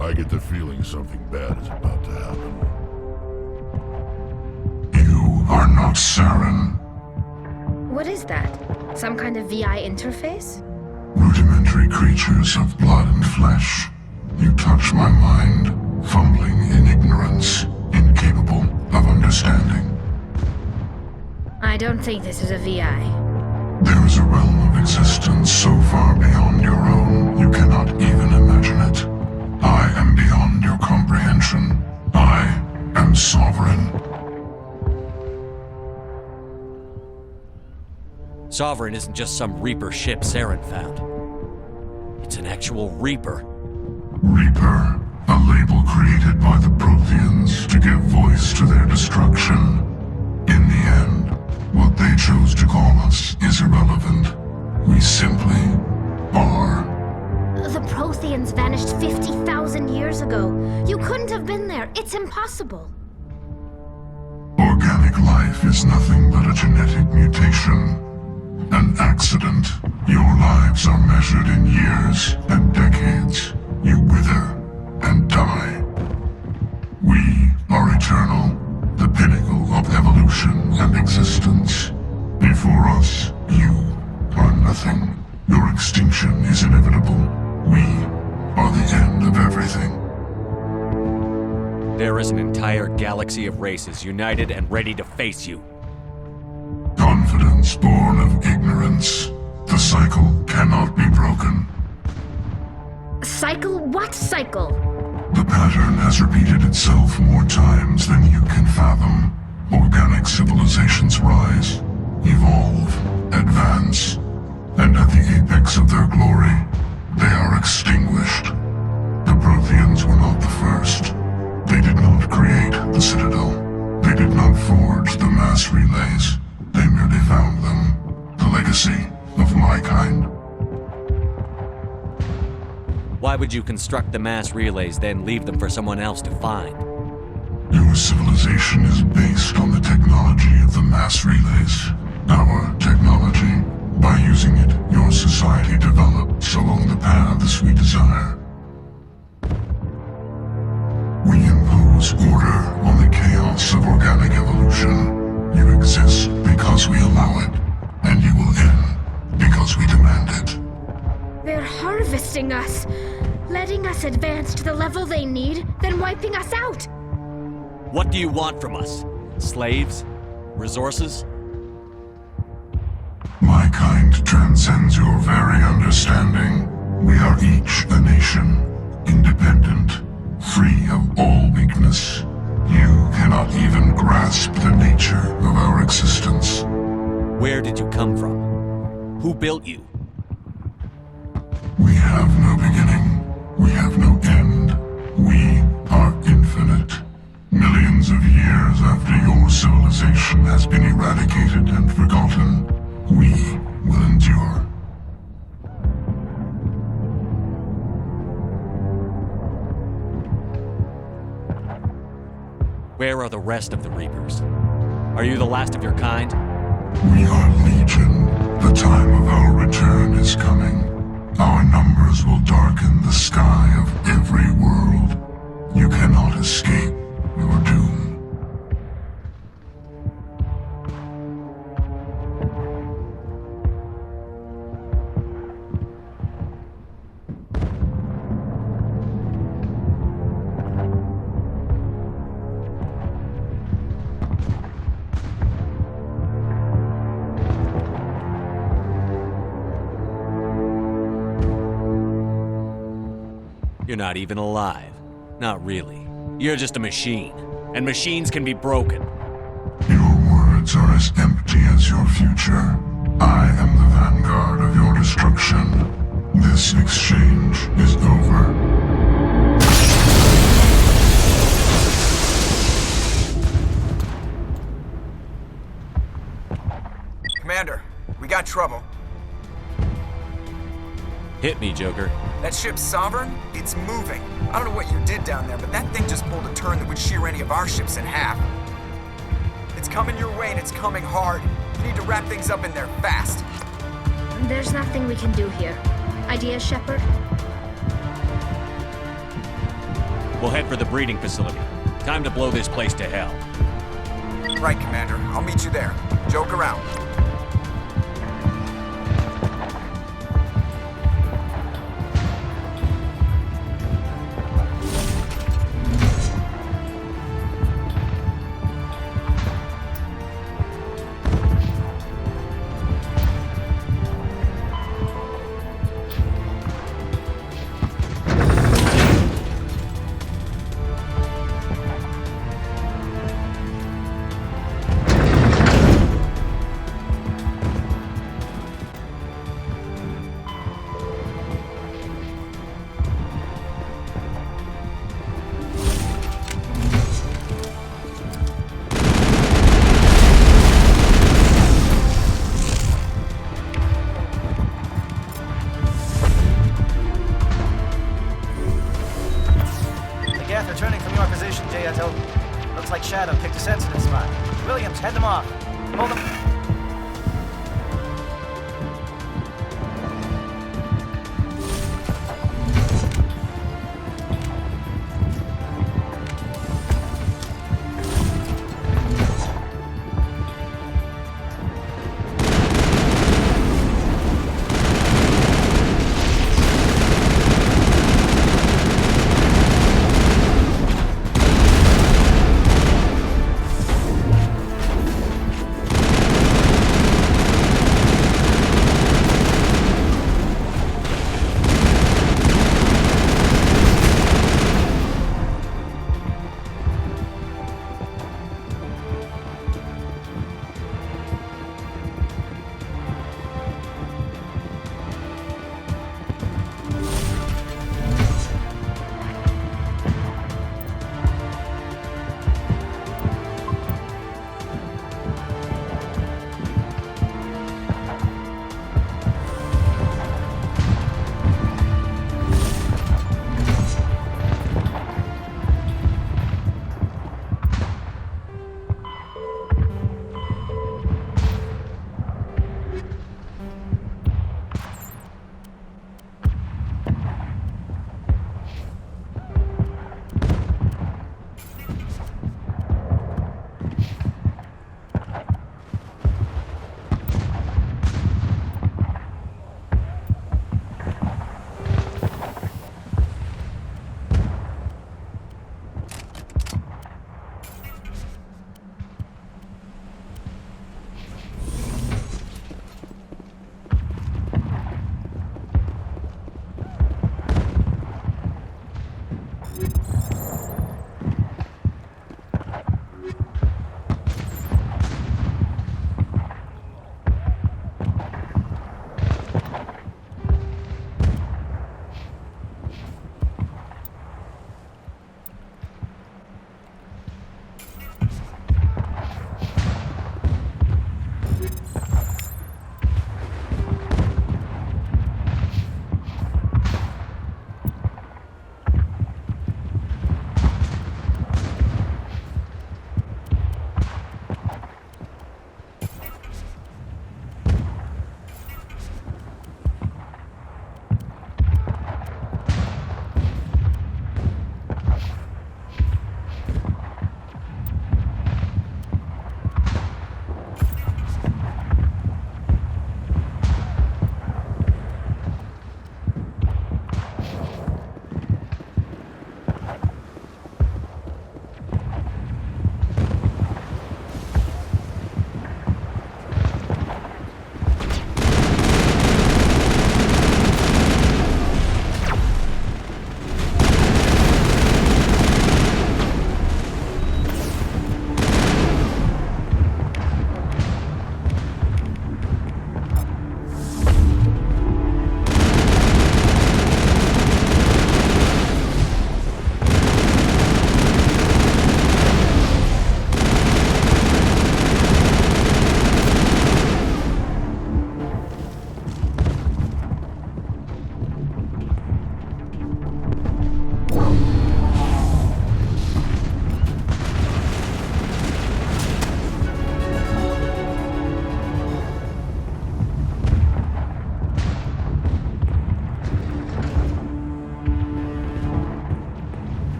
I get the feeling something bad is about to happen. You are not Saren. What is that? Some kind of VI interface? Rudimentary creatures of blood and flesh. You touch my mind, fumbling in ignorance, incapable of understanding. I don't think this is a VI. There is a realm of existence so far beyond your own, you cannot even imagine it. I am beyond your comprehension. I am sovereign. Sovereign isn't just some Reaper ship Saren found. It's an actual Reaper. Reaper, a label created by the Protheans to give voice to their destruction. In the end, what they chose to call us is irrelevant. We simply are. The Protheans vanished 50,000 years ago. You couldn't have been there. It's impossible. Organic life is nothing but a genetic mutation. An accident. Your lives are measured in years and decades. You wither and die. We are eternal, the pinnacle of evolution and existence. Before us, you are nothing. Your extinction is inevitable. We are the end of everything. There is an entire galaxy of races united and ready to face you. Confidence born of ignorance. The cycle cannot be broken. Cycle? What cycle? The pattern has repeated itself more times than you can fathom. Organic civilizations rise, evolve, advance, and at the apex of their glory, they are extinguished. The Protheans were not the first. They did not create the Citadel. They did not forge the mass relays. They merely found them. The legacy of my kind. Why would you construct the mass relays, then leave them for someone else to find? Your civilization is based on the technology of the mass relays. Our technology. By using it, your society develops along the paths we desire. We impose order on the chaos of organic evolution. You exist because we allow it, and you will end because we demand it. They're harvesting us, letting us advance to the level they need, then wiping us out. What do you want from us? Slaves? Resources? My kind transcends your very understanding. We are each a nation, independent, free of all weakness. You cannot even grasp the nature of our existence. Where did you come from? Who built you? We have no beginning. We have no end. We are infinite. Millions of years after your civilization has been eradicated and forgotten, we will endure. Where are the rest of the Reapers? Are you the last of your kind? We are Legion. The time of our return is coming. Our numbers will darken the sky of every world. You cannot escape your doom. You're not even alive. Not really. You're just a machine. And machines can be broken. Your words are as empty as your future. I am the vanguard of your destruction. This exchange is over. Commander, we got trouble. Hit me, Joker. That ship Sovereign? It's moving. I don't know what you did down there, but that thing just pulled a turn that would shear any of our ships in half. It's coming your way and it's coming hard. You need to wrap things up in there fast. There's nothing we can do here. Ideas, Shepard? We'll head for the breeding facility. Time to blow this place to hell. Right, Commander. I'll meet you there. Joke around. Returning from your position, J.Ato. Looks like Shadow picked a sensitive spot. Williams, head them off. Hold them.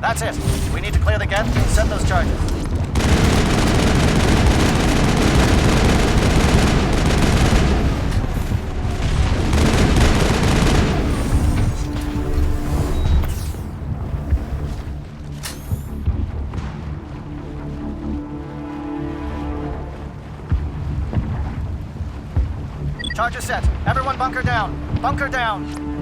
That's it. We need to clear the geth and set those charges. Charges set. Everyone bunker down. Bunker down.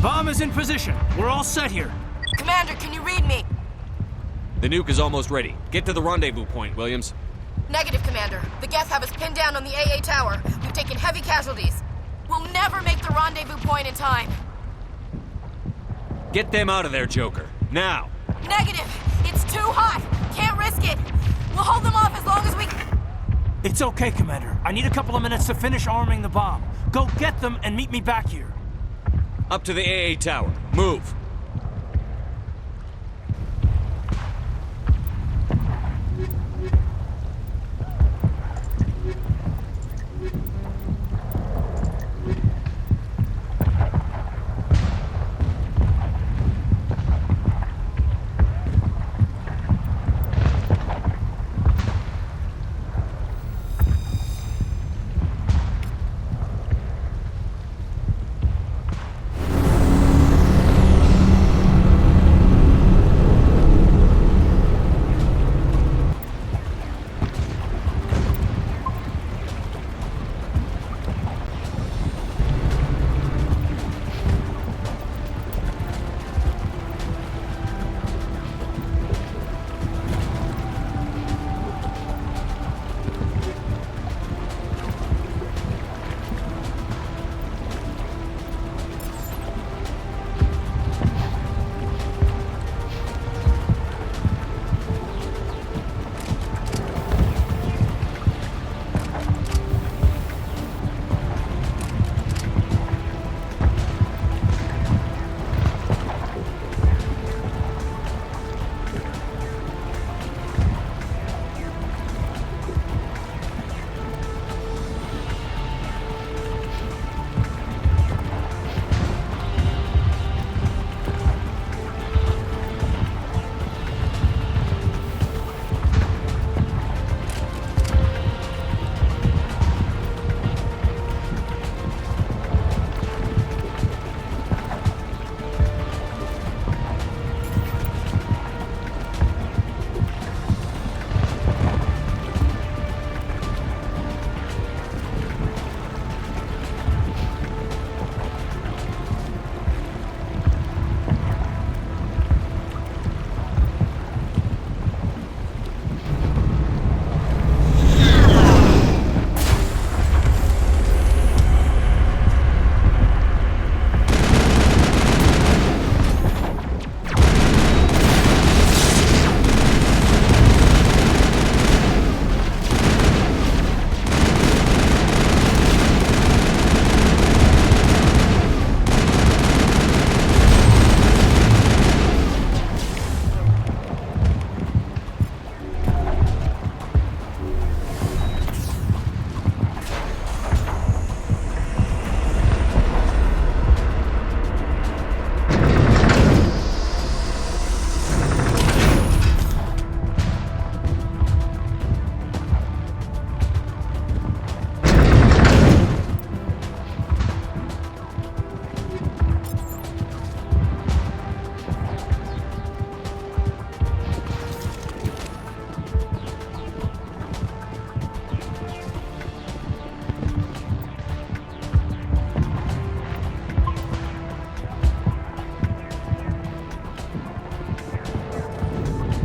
Bomb is in position. We're all set here. Commander, can you read me? The nuke is almost ready. Get to the rendezvous point, Williams. Negative, Commander. The Geth have us pinned down on the AA tower. We've taken heavy casualties. We'll never make the rendezvous point in time. Get them out of there, Joker. Now! Negative! It's too hot! Can't risk it! We'll hold them off as long as we... It's okay, Commander. I need a couple of minutes to finish arming the bomb. Go get them and meet me back here. Up to the AA tower. Move!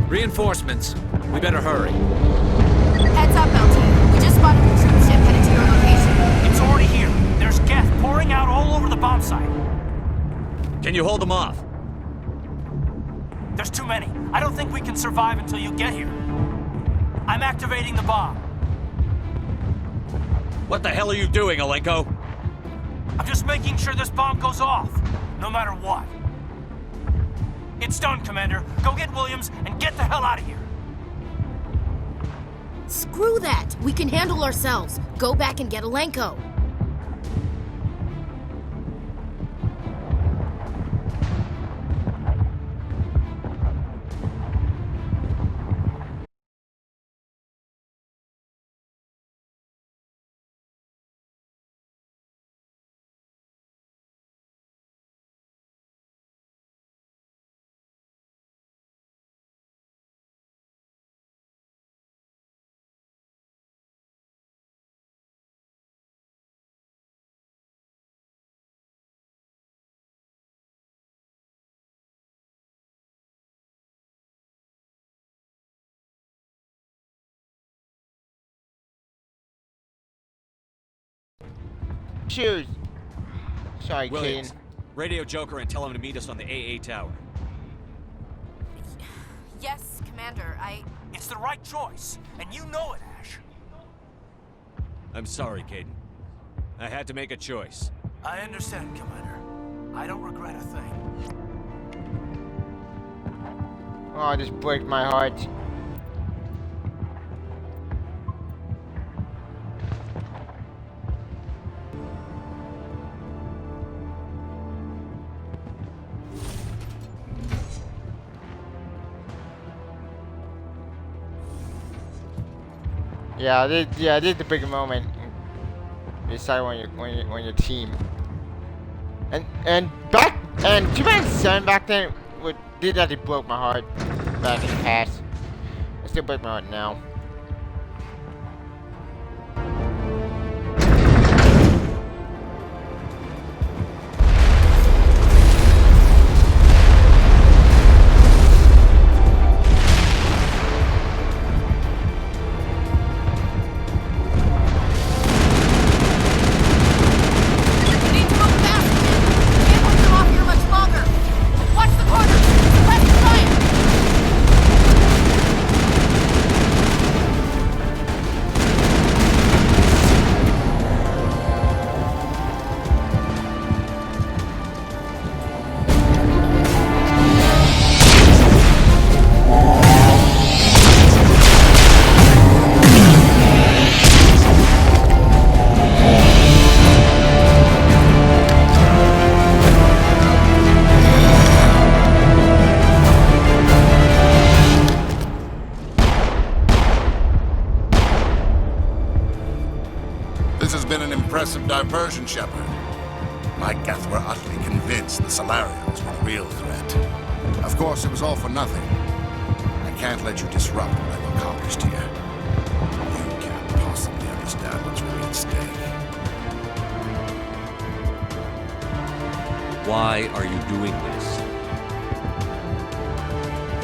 Reinforcements. We better hurry. Heads up, LT. We just spotted a troop ship headed to your location. It's already here. There's geth pouring out all over the bomb site. Can you hold them off? There's too many. I don't think we can survive until you get here. I'm activating the bomb. What the hell are you doing, Alenko? I'm just making sure this bomb goes off, no matter what. It's done, Commander. Go get Williams and get the hell out of here. Screw that! We can handle ourselves. Go back and get Alenko. Shoes. Sorry, Williams, Kane. radio Joker and tell him to meet us on the AA tower. Yes, Commander, It's the right choice, and you know it, Ash. I'm sorry, Caden. I had to make a choice. I understand, Commander. I don't regret a thing. Oh, this breaks my heart. Yeah, this is the big moment. You decide when your team. And 2007 back then did that. It broke my heart back in the past. It still breaks my heart now. Diversion, Shepard. My Geth were utterly convinced the Solarians were the real threat. Of course, it was all for nothing. I can't let you disrupt what I've accomplished here. You can't possibly understand what's really at stake. Why are you doing this?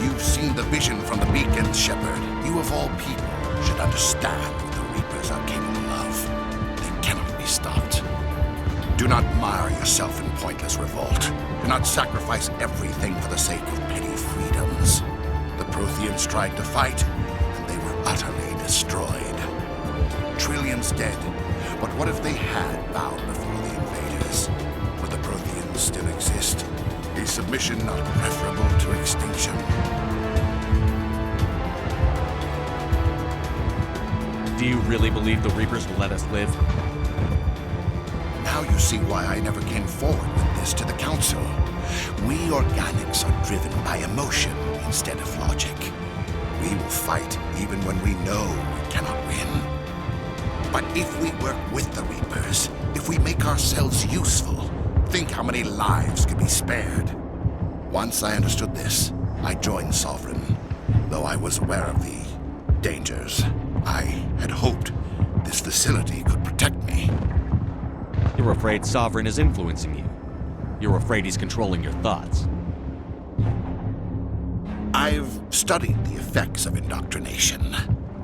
You've seen the vision from the beacons, Shepard. You of all people should understand what the Reapers are capable of. Stopped. Do not mire yourself in pointless revolt. Do not sacrifice everything for the sake of petty freedoms. The Protheans tried to fight, and they were utterly destroyed. Trillions dead, but what if they had bowed before the invaders? Would the Protheans still exist? Is submission not preferable to extinction? Do you really believe the Reapers will let us live? Now you see why I never came forward with this to the Council. We organics are driven by emotion instead of logic. We will fight even when we know we cannot win. But if we work with the Reapers, if we make ourselves useful, think how many lives could be spared. Once I understood this, I joined Sovereign, though I was aware of the dangers. I had hoped this facility could protect me. You're afraid Sovereign is influencing you. You're afraid he's controlling your thoughts. I've studied the effects of indoctrination.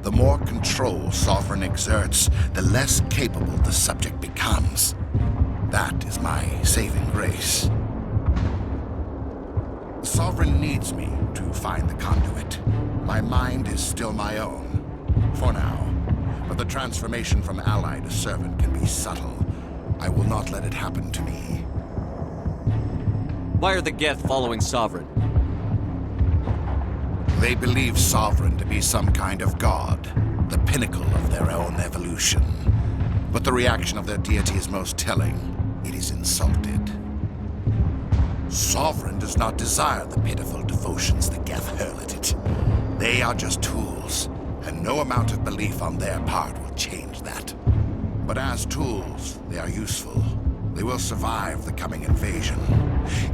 The more control Sovereign exerts, the less capable the subject becomes. That is my saving grace. Sovereign needs me to find the conduit. My mind is still my own, for now. But the transformation from ally to servant can be subtle. I will not let it happen to me. Why are the Geth following Sovereign? They believe Sovereign to be some kind of god, the pinnacle of their own evolution. But the reaction of their deity is most telling. It is insulted. Sovereign does not desire the pitiful devotions the Geth hurl at it. They are just tools, and no amount of belief on their part will change that. But as tools, they are useful. They will survive the coming invasion.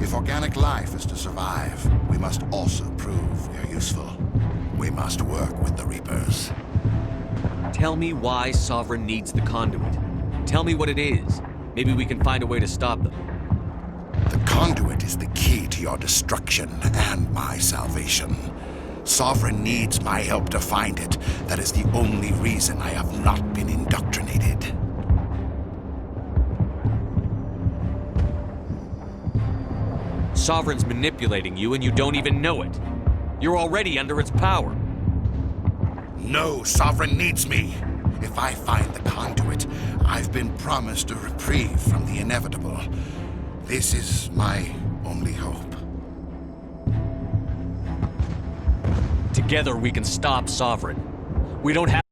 If organic life is to survive, we must also prove we are useful. We must work with the Reapers. Tell me why Sovereign needs the conduit. Tell me what it is. Maybe we can find a way to stop them. The conduit is the key to your destruction and my salvation. Sovereign needs my help to find it. That is the only reason I have not been indoctrinated. Sovereign's manipulating you and you don't even know it. You're already under its power. No, Sovereign needs me. If I find the conduit, I've been promised a reprieve from the inevitable. This is my only hope. Together we can stop Sovereign. We don't have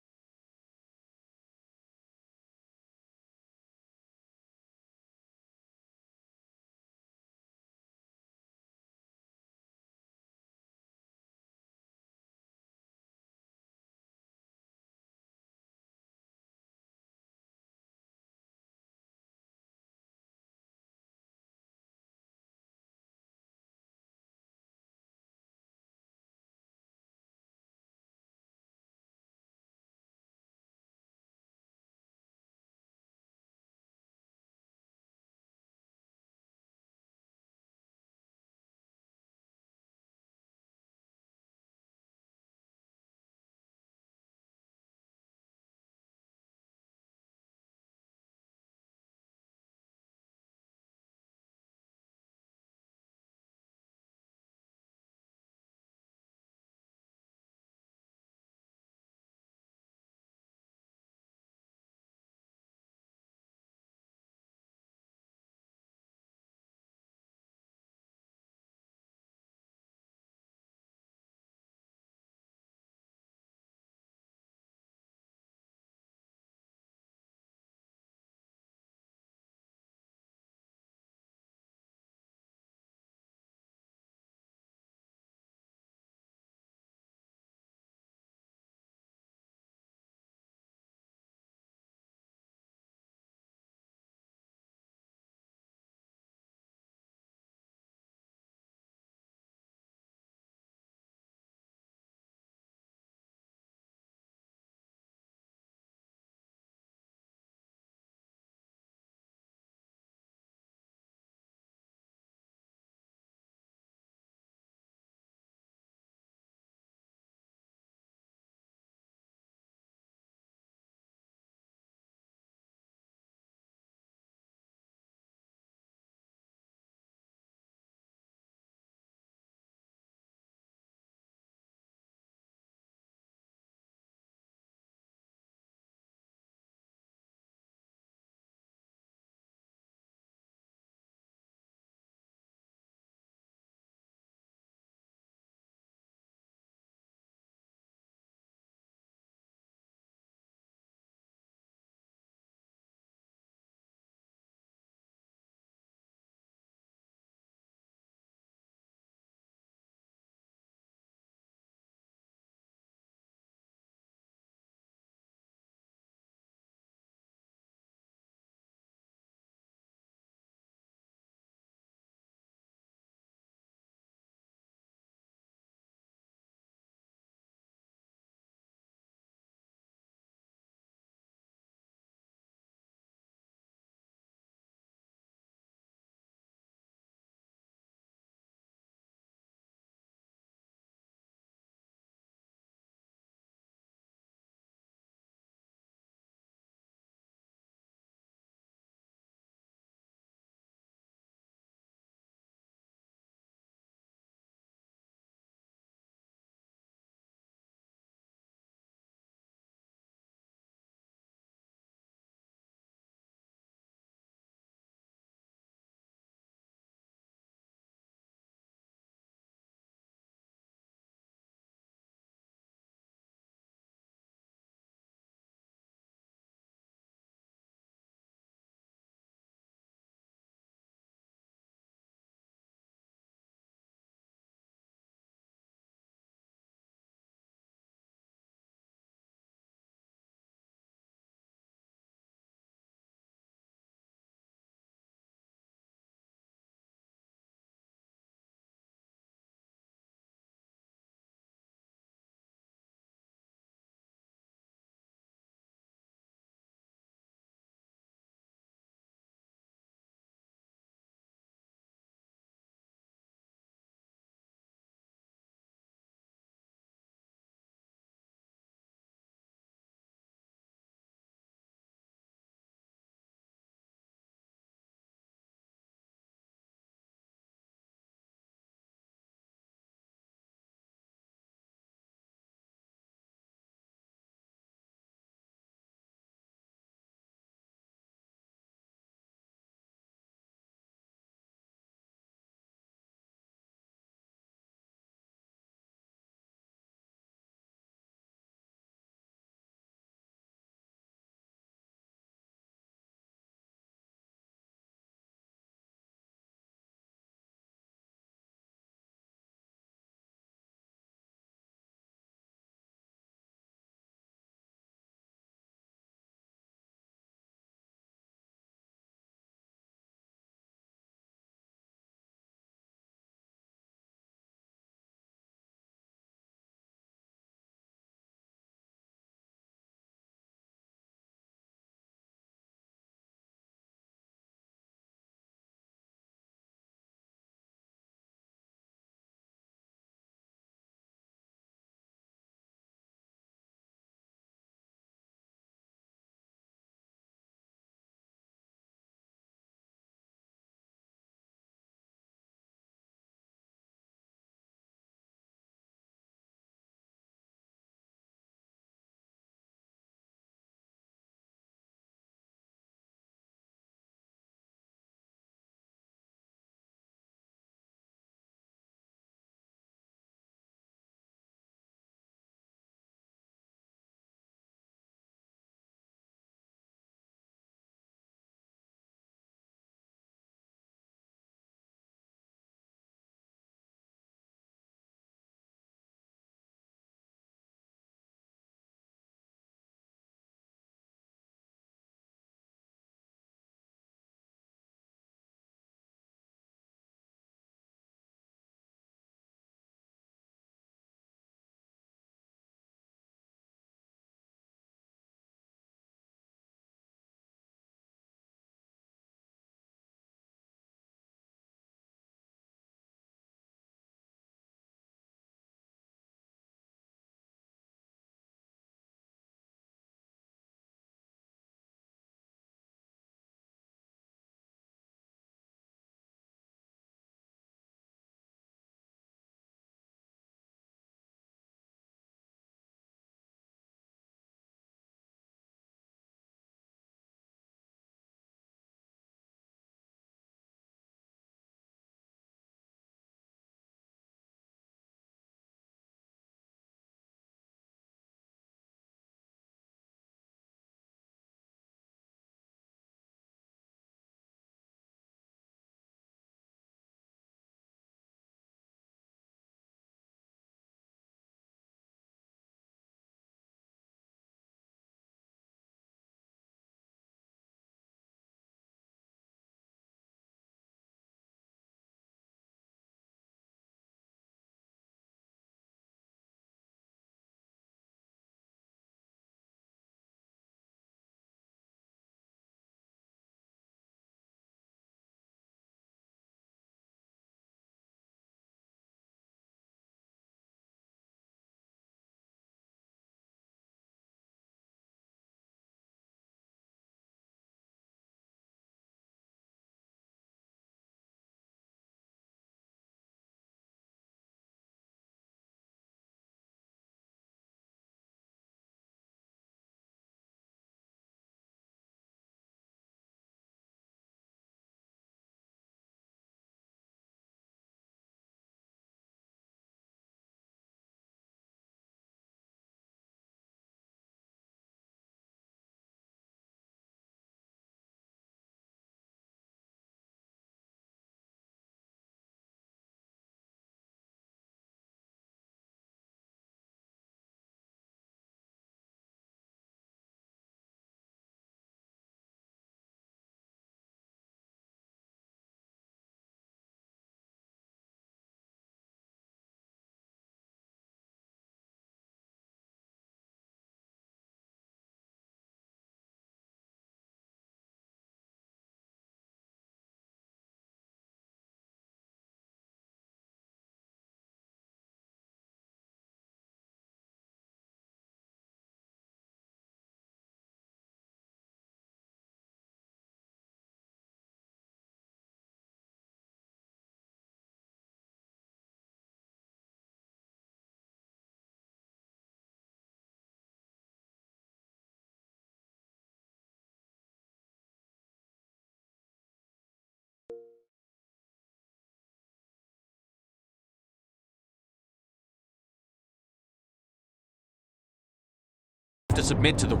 to submit to the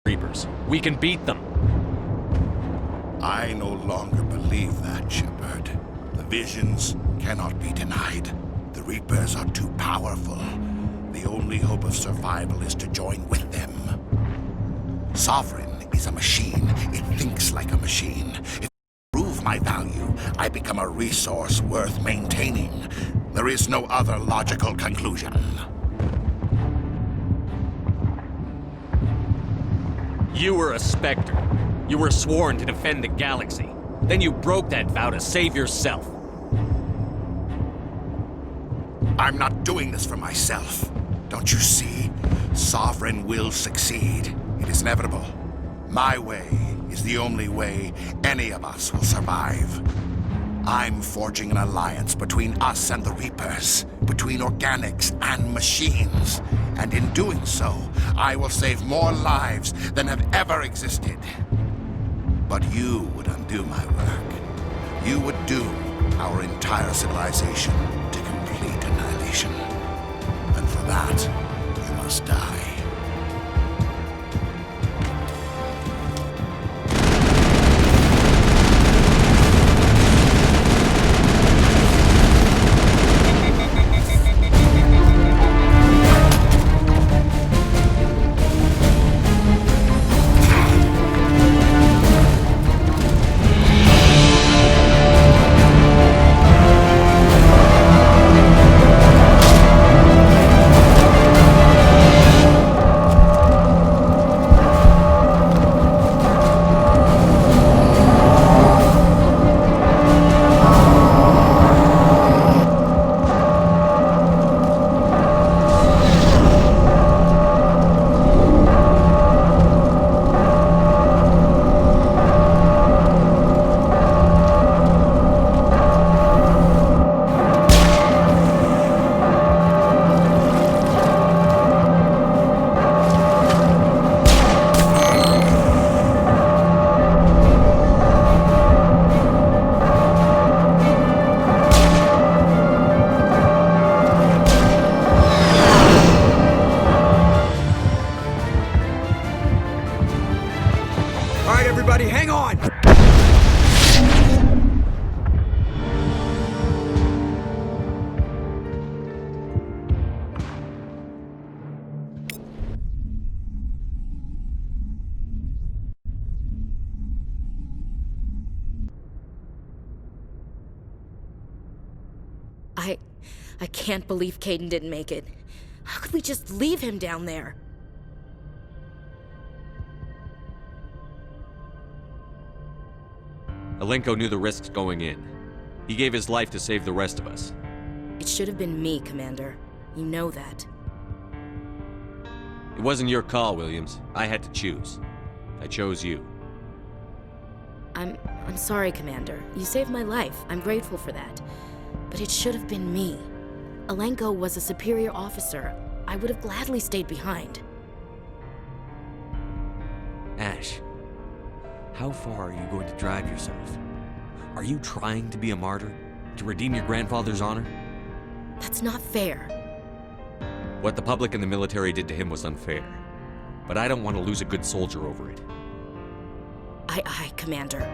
Reapers. We can beat them. I no longer believe that, Shepard. The visions cannot be denied. The Reapers are too powerful. The only hope of survival is to join with them. Sovereign is a machine. It thinks like a machine. If I prove my value, I become a resource worth maintaining. There is no other logical conclusion. You were a Spectre. You were sworn to defend the galaxy. Then you broke that vow to save yourself. I'm not doing this for myself. Don't you see? Sovereign will succeed. It is inevitable. My way is the only way any of us will survive. I'm forging an alliance between us and the Reapers, between organics and machines. And in doing so, I will save more lives than have ever existed. But you would undo my work. You would doom our entire civilization to complete annihilation. And for that, you must die. Hang on! I can't believe Kaidan didn't make it. How could we just leave him down there? Alenko knew the risks going in. He gave his life to save the rest of us. It should have been me, Commander. You know that. It wasn't your call, Williams. I had to choose. I chose you. I'm sorry, Commander. You saved my life. I'm grateful for that. But it should have been me. Alenko was a superior officer. I would have gladly stayed behind. Ash, how far are you going to drive yourself? Are you trying to be a martyr? To redeem your grandfather's honor? That's not fair. What the public and the military did to him was unfair. But I don't want to lose a good soldier over it. Aye, Commander.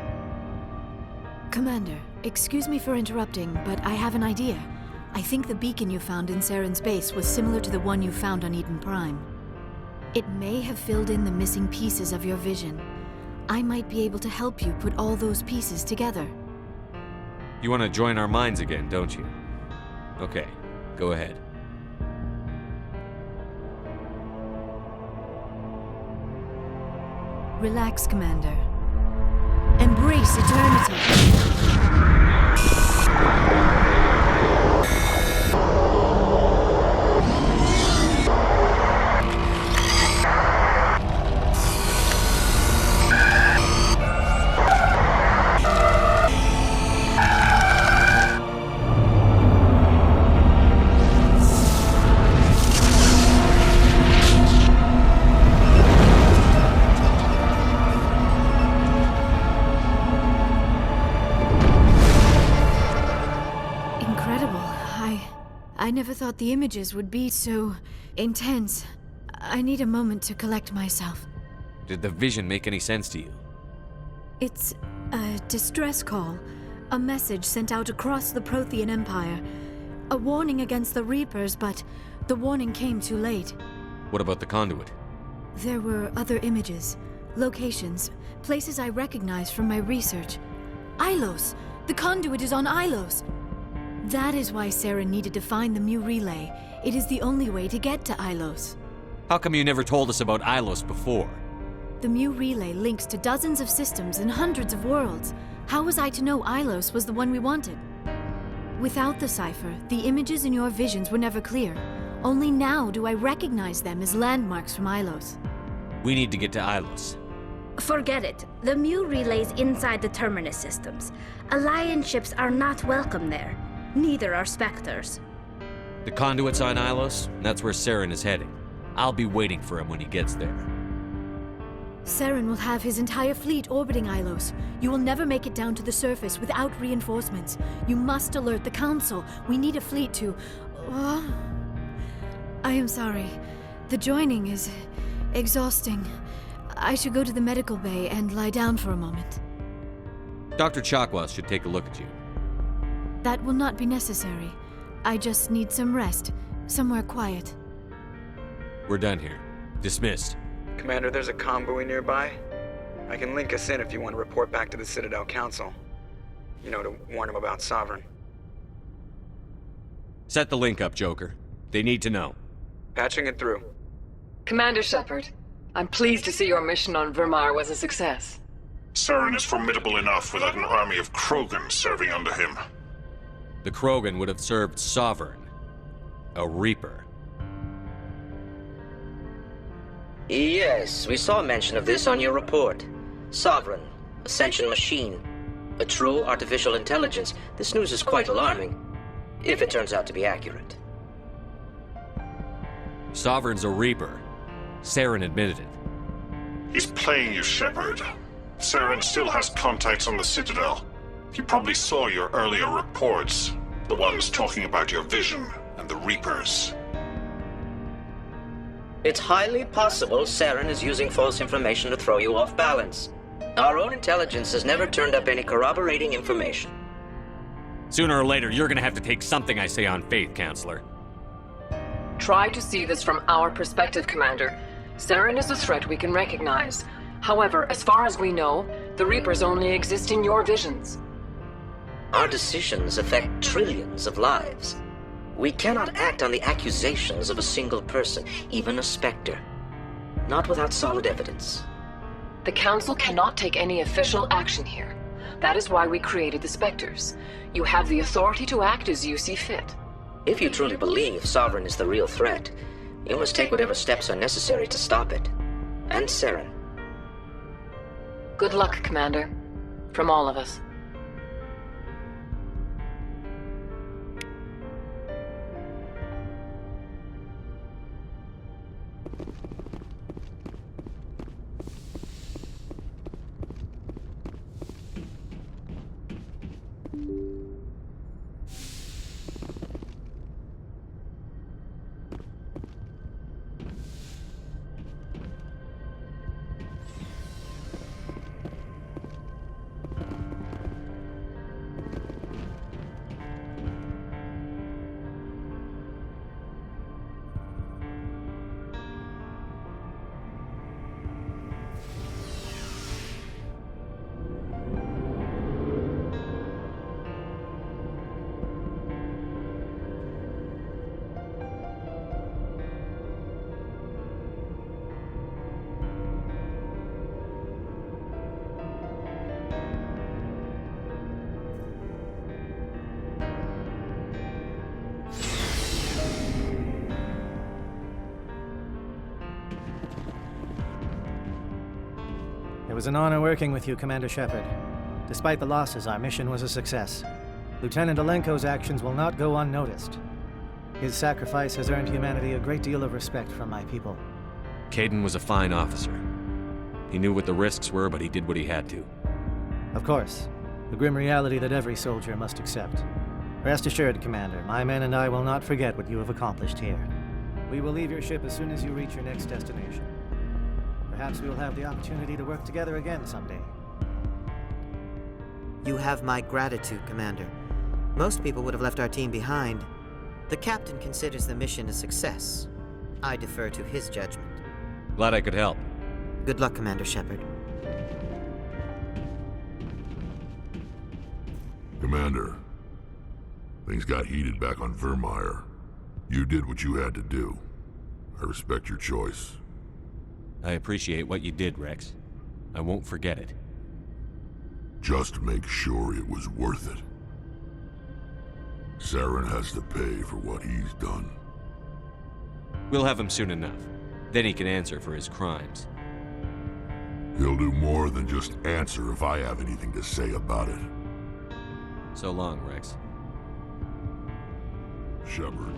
Commander, excuse me for interrupting, but I have an idea. I think the beacon you found in Saren's base was similar to the one you found on Eden Prime. It may have filled in the missing pieces of your vision. I might be able to help you put all those pieces together. You want to join our minds again, don't you? Okay, go ahead. Relax, Commander. Embrace eternity. I never thought the images would be so intense. I need a moment to collect myself. Did the vision make any sense to you? It's a distress call. A message sent out across the Prothean Empire. A warning against the Reapers, but the warning came too late. What about the conduit? There were other images, locations, places I recognized from my research. Ilos! The conduit is on Ilos! That is why Saren needed to find the Mu Relay. It is the only way to get to Ilos. How come you never told us about Ilos before? The Mu Relay links to dozens of systems and hundreds of worlds. How was I to know Ilos was the one we wanted? Without the cipher, the images in your visions were never clear. Only now do I recognize them as landmarks from Ilos. We need to get to Ilos. Forget it. The Mu Relay's inside the Terminus systems. Alliance ships are not welcome there. Neither are Spectres. The conduit's on Ilos, and that's where Saren is heading. I'll be waiting for him when he gets there. Saren will have his entire fleet orbiting Ilos. You will never make it down to the surface without reinforcements. You must alert the Council. We need a fleet to... I am sorry. The joining is exhausting. I should go to the medical bay and lie down for a moment. Dr. Chakwas should take a look at you. That will not be necessary. I just need some rest. Somewhere quiet. We're done here. Dismissed. Commander, there's a convoy nearby. I can link us in if you want to report back to the Citadel Council. You know, to warn them about Sovereign. Set the link up, Joker. They need to know. Patching it through. Commander Shepard, I'm pleased to see your mission on Vermar was a success. Saren is formidable enough without an army of Krogan serving under him. The Krogan would have served Sovereign. A Reaper. Yes, we saw mention of this on your report. Sovereign, Ascension machine, a true artificial intelligence. This news is quite alarming, if it turns out to be accurate. Sovereign's a Reaper. Saren admitted it. He's playing you, Shepard. Saren still has contacts on the Citadel. He probably saw your earlier reports, the ones talking about your vision and the Reapers. It's highly possible Saren is using false information to throw you off balance. Our own intelligence has never turned up any corroborating information. Sooner or later, you're gonna have to take something I say on faith, Counselor. Try to see this from our perspective, Commander. Saren is a threat we can recognize. However, as far as we know, the Reapers only exist in your visions. Our decisions affect trillions of lives. We cannot act on the accusations of a single person, even a Spectre. Not without solid evidence. The Council cannot take any official action here. That is why we created the Spectres. You have the authority to act as you see fit. If you truly believe Sovereign is the real threat, you must take whatever steps are necessary to stop it. And Saren. Good luck, Commander. From all of us. It was an honor working with you, Commander Shepard. Despite the losses, our mission was a success. Lieutenant Alenko's actions will not go unnoticed. His sacrifice has earned humanity a great deal of respect from my people. Kaidan was a fine officer. He knew what the risks were, but he did what he had to. Of course. The grim reality that every soldier must accept. Rest assured, Commander, my men and I will not forget what you have accomplished here. We will leave your ship as soon as you reach your next destination. Perhaps Perhaps we will have the opportunity to work together again someday. You have my gratitude, Commander. Most people would have left our team behind. The captain considers the mission a success. I defer to his judgment. Glad I could help. Good luck, Commander Shepard. Commander, things got heated back on Vermeer. You did what you had to do. I respect your choice. I appreciate what you did, Rex. I won't forget it. Just make sure it was worth it. Saren has to pay for what he's done. We'll have him soon enough. Then he can answer for his crimes. He'll do more than just answer if I have anything to say about it. So long, Rex. Shepard.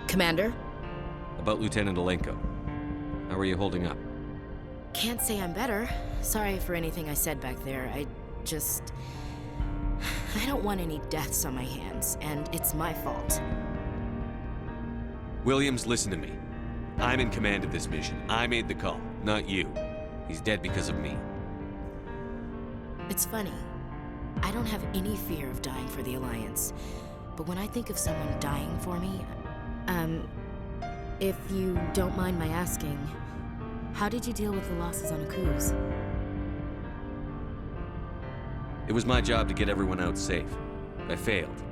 Commander? About Lieutenant Alenko. How are you holding up? Can't say I'm better. Sorry for anything I said back there. I don't want any deaths on my hands, and it's my fault. Williams, listen to me. I'm in command of this mission. I made the call, not you. He's dead because of me. It's funny. I don't have any fear of dying for the Alliance. But when I think of someone dying for me, if you don't mind my asking, how did you deal with the losses on Akuz? It was my job to get everyone out safe. I failed.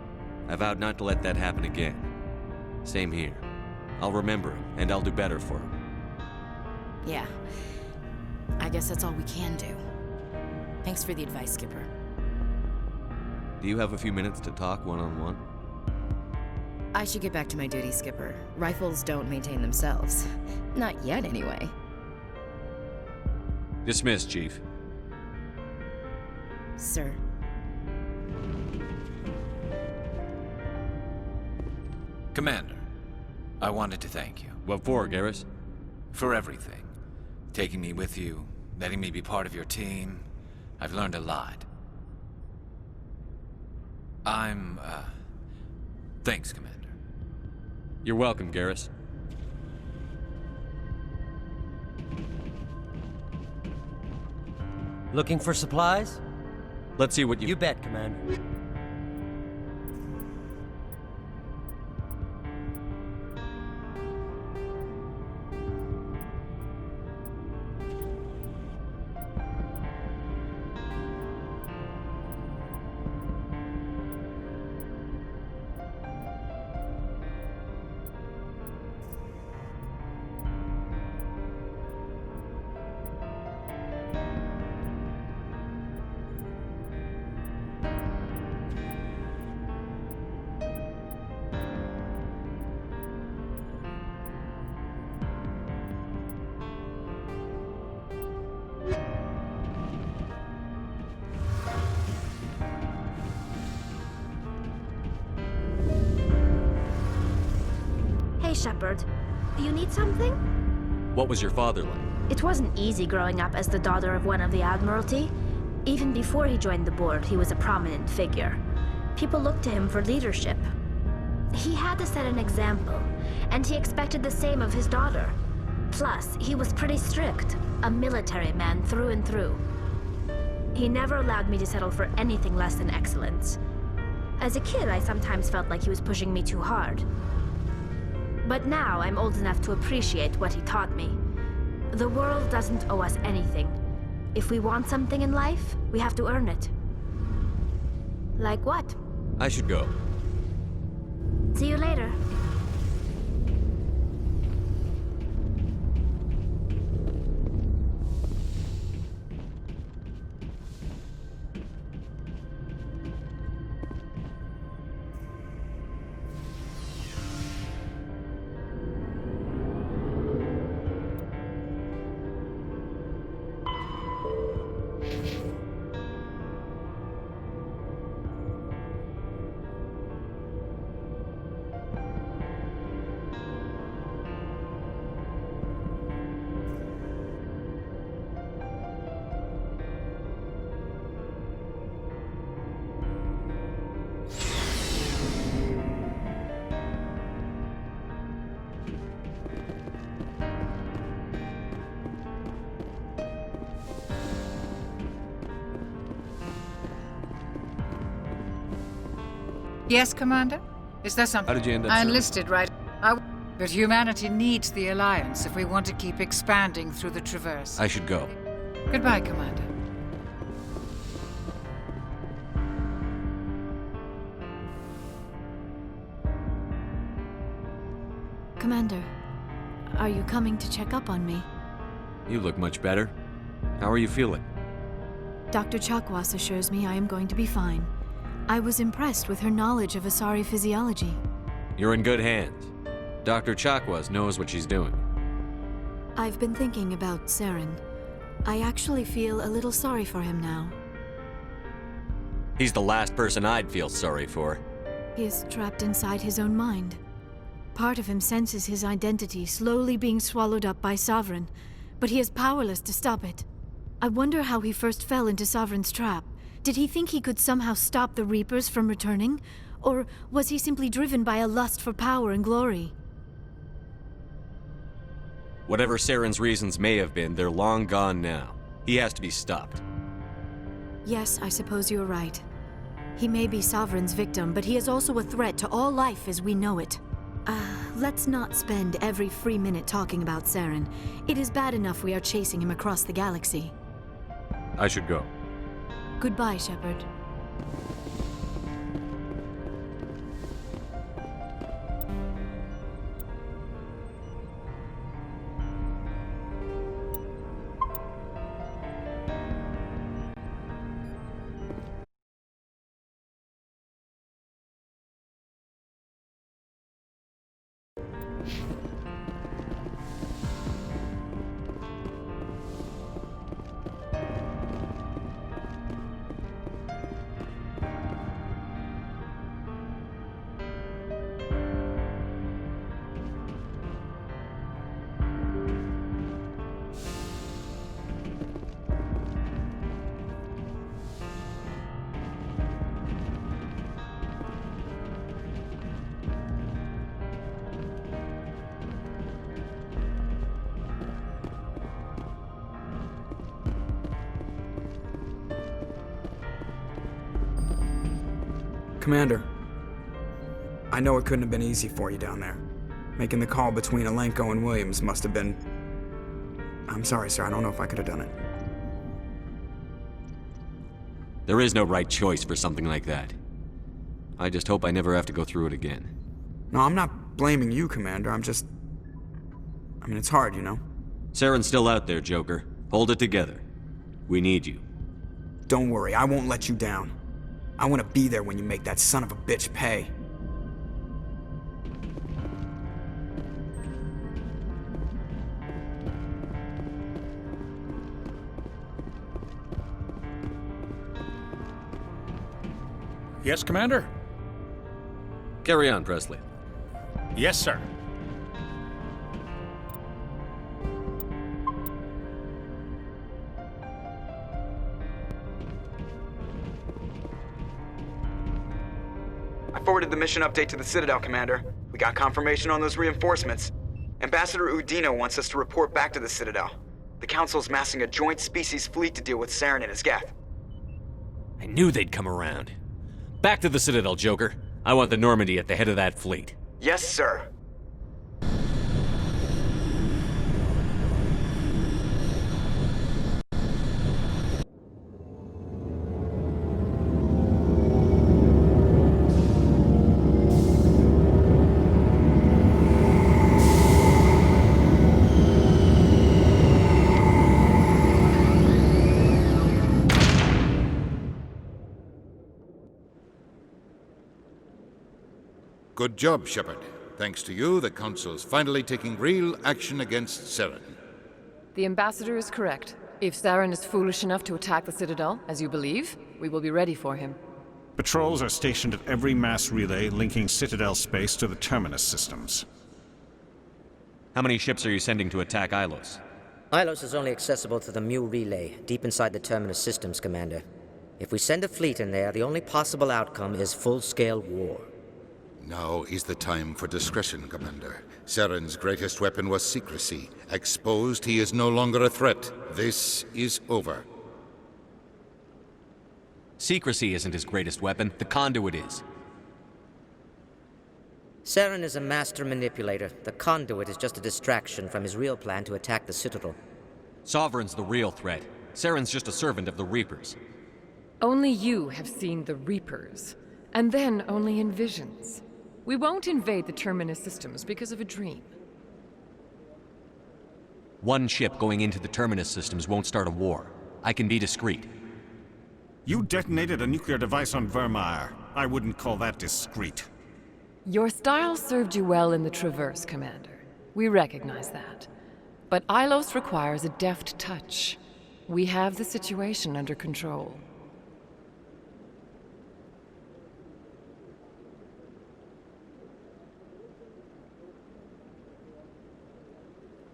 I vowed not to let that happen again. Same here. I'll remember him, and I'll do better for him. Yeah. I guess that's all we can do. Thanks for the advice, Skipper. Do you have a few minutes to talk one-on-one? I should get back to my duty, Skipper. Rifles don't maintain themselves. Not yet, anyway. Dismissed, Chief. Sir. Commander, I wanted to thank you. What for, Garrus? For everything. Taking me with you, letting me be part of your team. I've learned a lot. Thanks, Commander. You're welcome, Garrus. Looking for supplies? Let's see what you... You bet, Commander. Hey, Shepard. You need something? What was your father like? It wasn't easy growing up as the daughter of one of the Admiralty. Even before he joined the board, he was a prominent figure. People looked to him for leadership. He had to set an example, and he expected the same of his daughter. Plus, he was pretty strict, a military man through and through. He never allowed me to settle for anything less than excellence. As a kid, I sometimes felt like he was pushing me too hard. But now I'm old enough to appreciate what he taught me. The world doesn't owe us anything. If we want something in life, we have to earn it. Like what? I should go. See you later. Yes, Commander? Is there something? How did you end up I serving? enlisted, right? But humanity needs the Alliance if we want to keep expanding through the Traverse. I should go. Goodbye, Commander. Commander, are you coming to check up on me? You look much better. How are you feeling? Dr. Chakwas assures me I am going to be fine. I was impressed with her knowledge of Asari physiology. You're in good hands. Dr. Chakwas knows what she's doing. I've been thinking about Saren. I actually feel a little sorry for him now. He's the last person I'd feel sorry for. He is trapped inside his own mind. Part of him senses his identity slowly being swallowed up by Sovereign, but he is powerless to stop it. I wonder how he first fell into Sovereign's trap. Did he think he could somehow stop the Reapers from returning? Or was he simply driven by a lust for power and glory? Whatever Saren's reasons may have been, they're long gone now. He has to be stopped. Yes, I suppose you're right. He may be Sovereign's victim, but he is also a threat to all life as we know it. Let's not spend every free minute talking about Saren. It is bad enough we are chasing him across the galaxy. I should go. Goodbye, Shepard. Commander, I know it couldn't have been easy for you down there. Making the call between Alenko and Williams must have been... I'm sorry, sir. I don't know if I could have done it. There is no right choice for something like that. I just hope I never have to go through it again. No, I'm not blaming you, Commander. I mean, it's hard, you know? Saren's still out there, Joker. Hold it together. We need you. Don't worry, I won't let you down. I want to be there when you make that son of a bitch pay. Yes, Commander? Carry on, Presley. Yes, sir. I forwarded the mission update to the Citadel, Commander. We got confirmation on those reinforcements. Ambassador Udino wants us to report back to the Citadel. The Council's massing a joint species fleet to deal with Saren and his Geth. I knew they'd come around. Back to the Citadel, Joker. I want the Normandy at the head of that fleet. Yes, sir. Good job, Shepard. Thanks to you, the Council's finally taking real action against Saren. The Ambassador is correct. If Saren is foolish enough to attack the Citadel, as you believe, we will be ready for him. Patrols are stationed at every mass relay linking Citadel space to the Terminus systems. How many ships are you sending to attack Ilos? Ilos is only accessible to the Mu relay, deep inside the Terminus systems, Commander. If we send a fleet in there, the only possible outcome is full-scale war. Now is the time for discretion, Commander. Saren's greatest weapon was secrecy. Exposed, he is no longer a threat. This is over. Secrecy isn't his greatest weapon. The conduit is. Saren is a master manipulator. The conduit is just a distraction from his real plan to attack the Citadel. Sovereign's the real threat. Saren's just a servant of the Reapers. Only you have seen the Reapers, and then only in visions. We won't invade the Terminus systems because of a dream. One ship going into the Terminus systems won't start a war. I can be discreet. You detonated a nuclear device on Vermeer. I wouldn't call that discreet. Your style served you well in the Traverse, Commander. We recognize that. But Ilos requires a deft touch. We have the situation under control.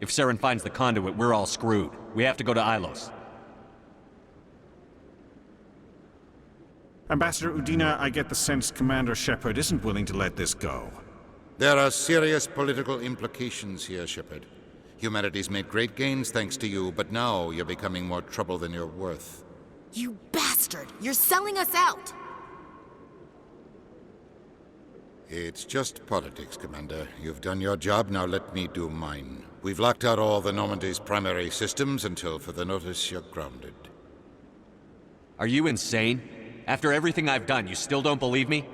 If Saren finds the conduit, we're all screwed. We have to go to Ilos. Ambassador Udina, I get the sense Commander Shepard isn't willing to let this go. There are serious political implications here, Shepard. Humanity's made great gains thanks to you, but now you're becoming more trouble than you're worth. You bastard! You're selling us out! It's just politics, Commander. You've done your job, now let me do mine. We've locked out all the Normandy's primary systems until further notice you're grounded. Are you insane? After everything I've done, you still don't believe me?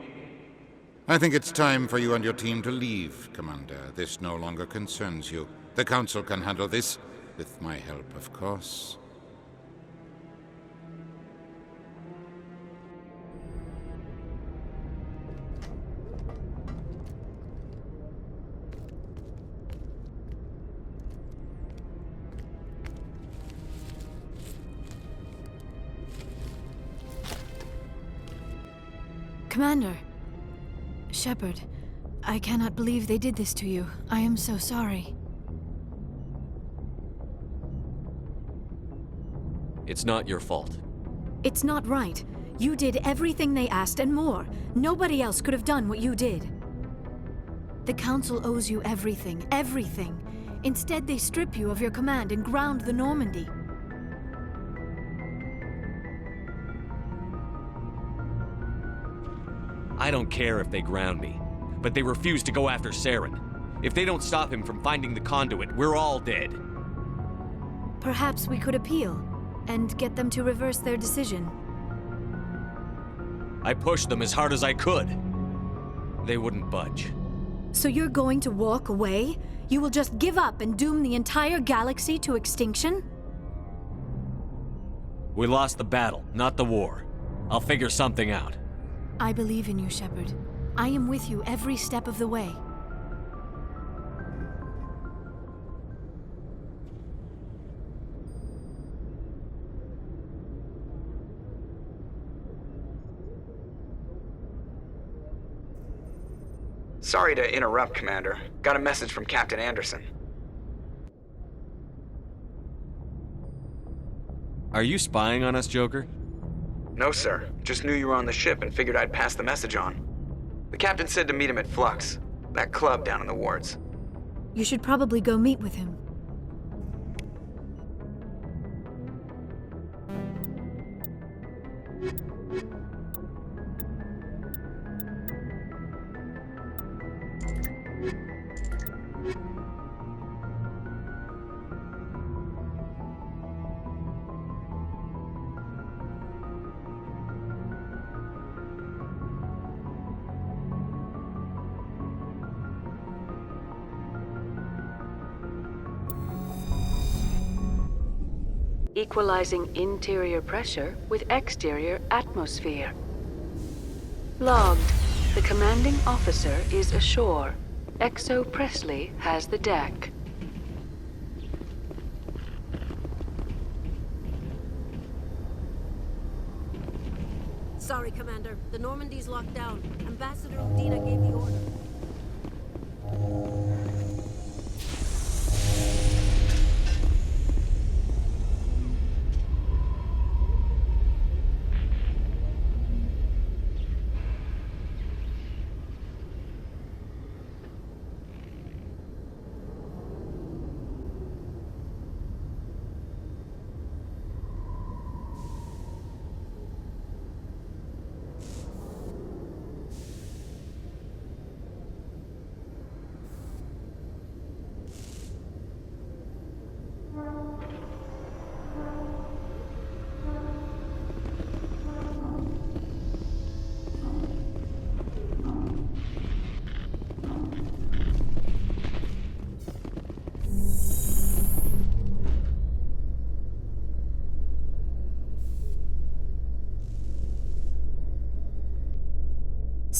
I think it's time for you and your team to leave, Commander. This no longer concerns you. The Council can handle this, with my help, of course. Commander. Shepard, I cannot believe they did this to you. I am so sorry. It's not your fault. It's not right. You did everything they asked and more. Nobody else could have done what you did. The Council owes you everything, everything. Instead, they strip you of your command and ground the Normandy. I don't care if they ground me, but they refuse to go after Saren. If they don't stop him from finding the conduit, we're all dead. Perhaps we could appeal and get them to reverse their decision. I pushed them as hard as I could. They wouldn't budge. So you're going to walk away? You will just give up and doom the entire galaxy to extinction? We lost the battle, not the war. I'll figure something out. I believe in you, Shepard. I am with you every step of the way. Sorry to interrupt, Commander. Got a message from Captain Anderson. Are you spying on us, Joker? No, sir. Just knew you were on the ship and figured I'd pass the message on. The captain said to meet him at Flux, that club down in the wards. You should probably go meet with him. Equalizing interior pressure with exterior atmosphere. Logged. The commanding officer is ashore. Exo Presley has the deck. Sorry, Commander. The Normandy's locked down. Ambassador Udina gave the order.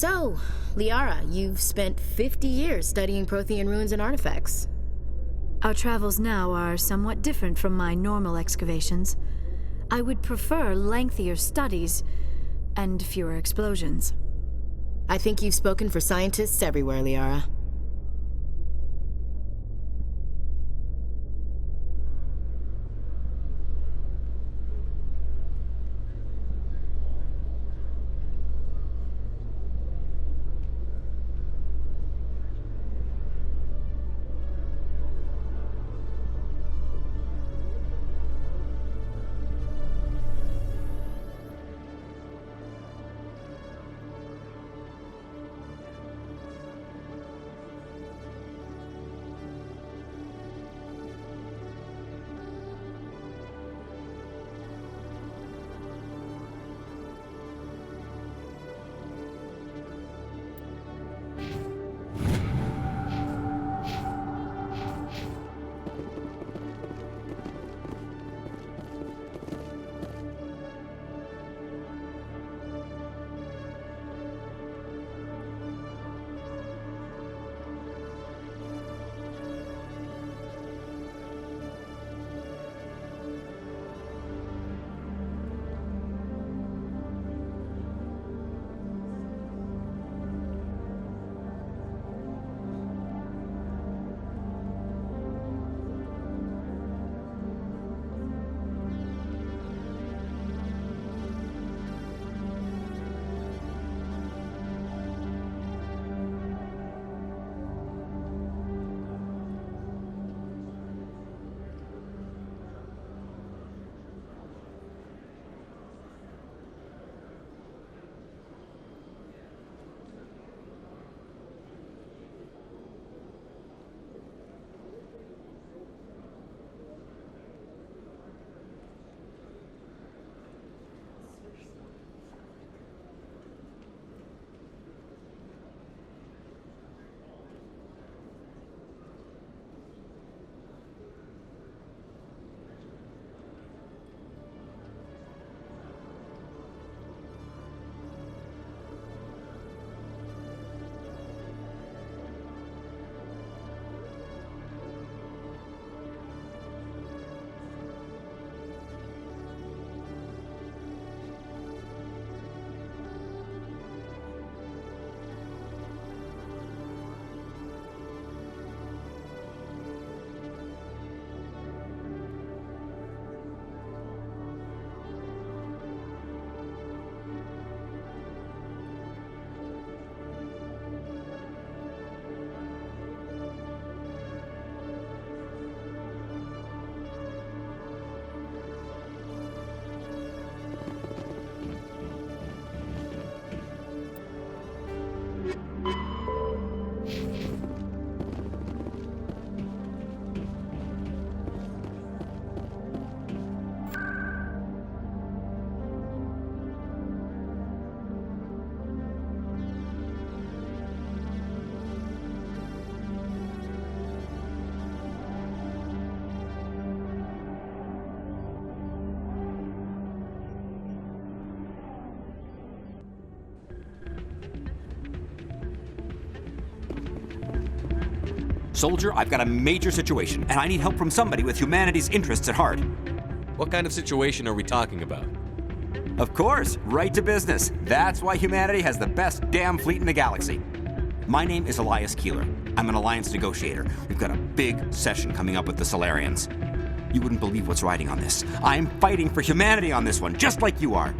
So, Liara, you've spent 50 years studying Prothean ruins and artifacts. Our travels now are somewhat different from my normal excavations. I would prefer lengthier studies and fewer explosions. I think you've spoken for scientists everywhere, Liara. Soldier, I've got a major situation, and I need help from somebody with humanity's interests at heart. What kind of situation are we talking about? Of course, right to business. That's why humanity has the best damn fleet in the galaxy. My name is Elias Keeler. I'm an alliance negotiator. We've got a big session coming up with the Solarians. You wouldn't believe what's riding on this. I'm fighting for humanity on this one, just like you are.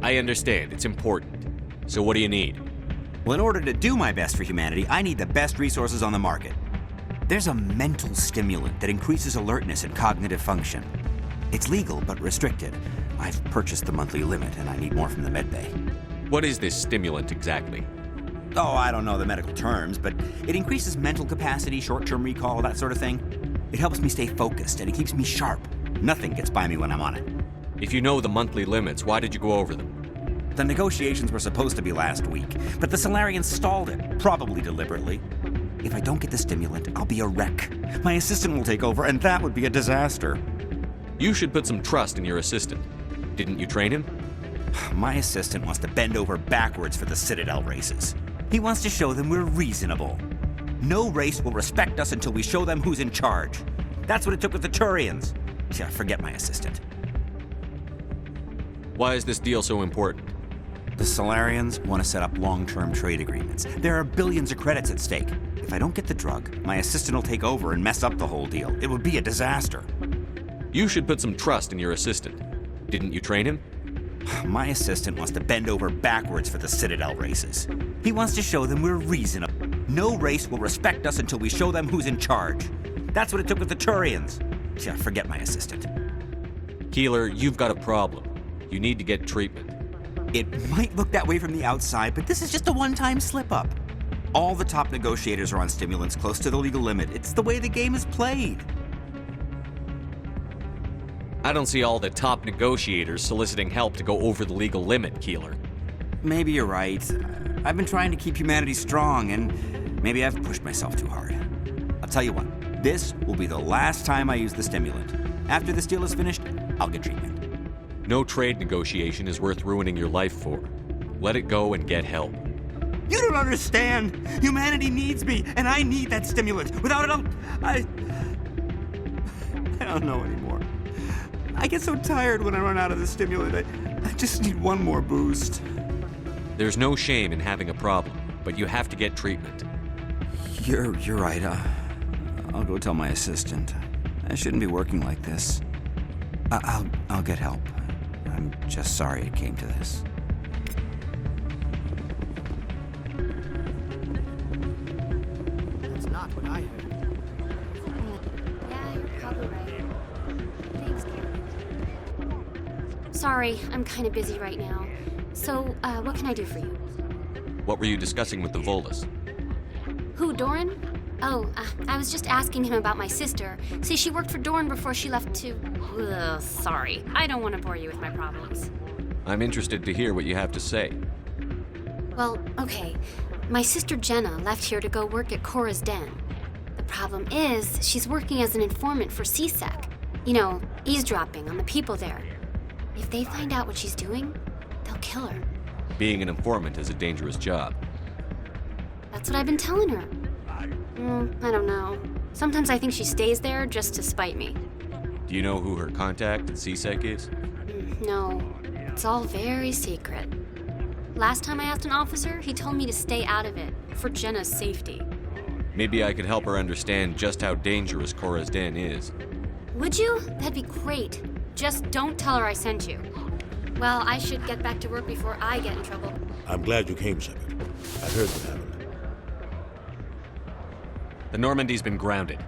I understand. It's important. So what do you need? Well, in order to do my best for humanity, I need the best resources on the market. There's a mental stimulant that increases alertness and cognitive function. It's legal, but restricted. I've purchased the monthly limit, and I need more from the medbay. What is this stimulant exactly? Oh, I don't know the medical terms, but it increases mental capacity, short-term recall, that sort of thing. It helps me stay focused, and it keeps me sharp. Nothing gets by me when I'm on it. If you know the monthly limits, why did you go over them? The negotiations were supposed to be last week, but the Solarians stalled it, probably deliberately. If I don't get the stimulant, I'll be a wreck. My assistant will take over, and that would be a disaster. You should put some trust in your assistant. Didn't you train him? My assistant wants to bend over backwards for the Citadel races. He wants to show them we're reasonable. No race will respect us until we show them who's in charge. That's what it took with the Turians. Yeah, forget my assistant. Why is this deal so important? The Solarians want to set up long-term trade agreements. There are billions of credits at stake. If I don't get the drug, my assistant will take over and mess up the whole deal. It would be a disaster. You should put some trust in your assistant. Didn't you train him? My assistant wants to bend over backwards for the Citadel races. He wants to show them we're reasonable. No race will respect us until we show them who's in charge. That's what it took with the Turians. Yeah, forget my assistant. Keeler, you've got a problem. You need to get treatment. It might look that way from the outside, but this is just a one-time slip-up. All the top negotiators are on stimulants close to the legal limit. It's the way the game is played. I don't see all the top negotiators soliciting help to go over the legal limit, Keeler. Maybe you're right. I've been trying to keep humanity strong, and maybe I've pushed myself too hard. I'll tell you what, this will be the last time I use the stimulant. After this deal is finished, I'll get treatment. No trade negotiation is worth ruining your life for. Let it go and get help. You don't understand! Humanity needs me, and I need that stimulant. Without it, I don't know anymore. I get so tired when I run out of the stimulant. I just need one more boost. There's no shame in having a problem, but you have to get treatment. You're right. I'll go tell my assistant. I shouldn't be working like this. I'll get help. I'm just sorry it came to this. That's not what I heard. Yeah, you're probably right. Thanks, Karen. Sorry, I'm kind of busy right now. So, what can I do for you? What were you discussing with the Volus? Who, Doran? Oh, I was just asking him about my sister. See, she worked for Doran before she left to... Ugh, sorry. I don't want to bore you with my problems. I'm interested to hear what you have to say. Well, okay. My sister Jenna left here to go work at Cora's Den. The problem is, she's working as an informant for CSEC. You know, eavesdropping on the people there. If they find out what she's doing, they'll kill her. Being an informant is a dangerous job. That's what I've been telling her. I don't know. Sometimes I think she stays there just to spite me. Do you know who her contact at CSEC is? No, it's all very secret. Last time I asked an officer, he told me to stay out of it, for Jenna's safety. Maybe I could help her understand just how dangerous Cora's Den is. Would you? That'd be great. Just don't tell her I sent you. Well, I should get back to work before I get in trouble. I'm glad you came, Shepard. I heard what happened. The Normandy's been grounded.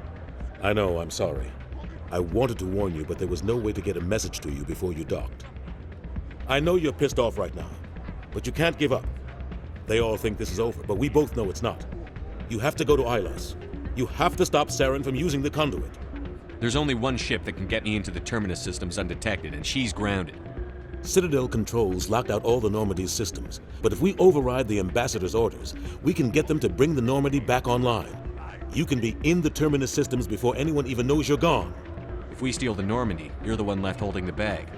I know, I'm sorry. I wanted to warn you, but there was no way to get a message to you before you docked. I know you're pissed off right now, but you can't give up. They all think this is over, but we both know it's not. You have to go to Ilos. You have to stop Saren from using the conduit. There's only one ship that can get me into the Terminus systems undetected, and she's grounded. Citadel controls locked out all the Normandy's systems, but if we override the Ambassador's orders, we can get them to bring the Normandy back online. You can be in the Terminus systems before anyone even knows you're gone. If we steal the Normandy, you're the one left holding the bag.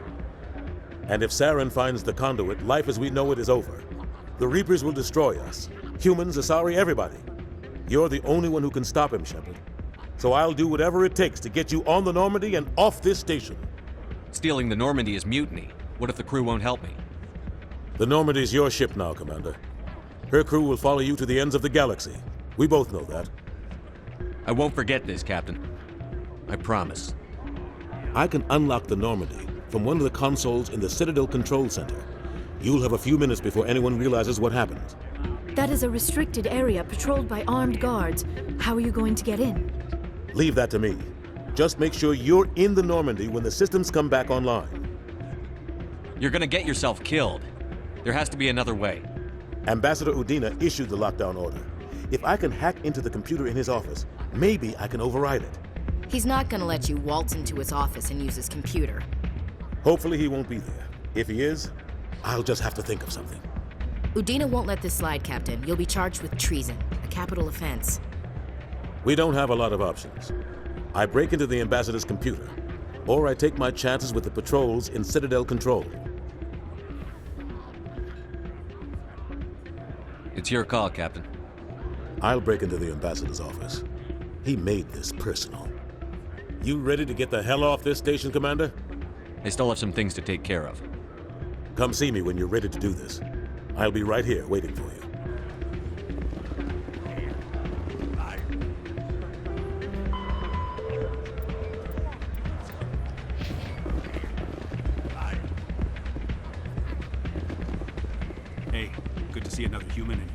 And if Saren finds the conduit, life as we know it is over. The Reapers will destroy us. Humans, Asari, everybody. You're the only one who can stop him, Shepard. So I'll do whatever it takes to get you on the Normandy and off this station. Stealing the Normandy is mutiny. What if the crew won't help me? The Normandy's your ship now, Commander. Her crew will follow you to the ends of the galaxy. We both know that. I won't forget this, Captain. I promise. I can unlock the Normandy from one of the consoles in the Citadel Control Center. You'll have a few minutes before anyone realizes what happened. That is a restricted area patrolled by armed guards. How are you going to get in? Leave that to me. Just make sure you're in the Normandy when the systems come back online. You're gonna get yourself killed. There has to be another way. Ambassador Udina issued the lockdown order. If I can hack into the computer in his office, maybe I can override it. He's not gonna let you waltz into his office and use his computer. Hopefully he won't be there. If he is, I'll just have to think of something. Udina won't let this slide, Captain. You'll be charged with treason, a capital offense. We don't have a lot of options. I break into the Ambassador's computer, or I take my chances with the patrols in Citadel Control. It's your call, Captain. I'll break into the ambassador's office. He made this personal. You ready to get the hell off this station, Commander? I still have some things to take care of. Come see me when you're ready to do this. I'll be right here waiting for you. Hey, good to see another human in here.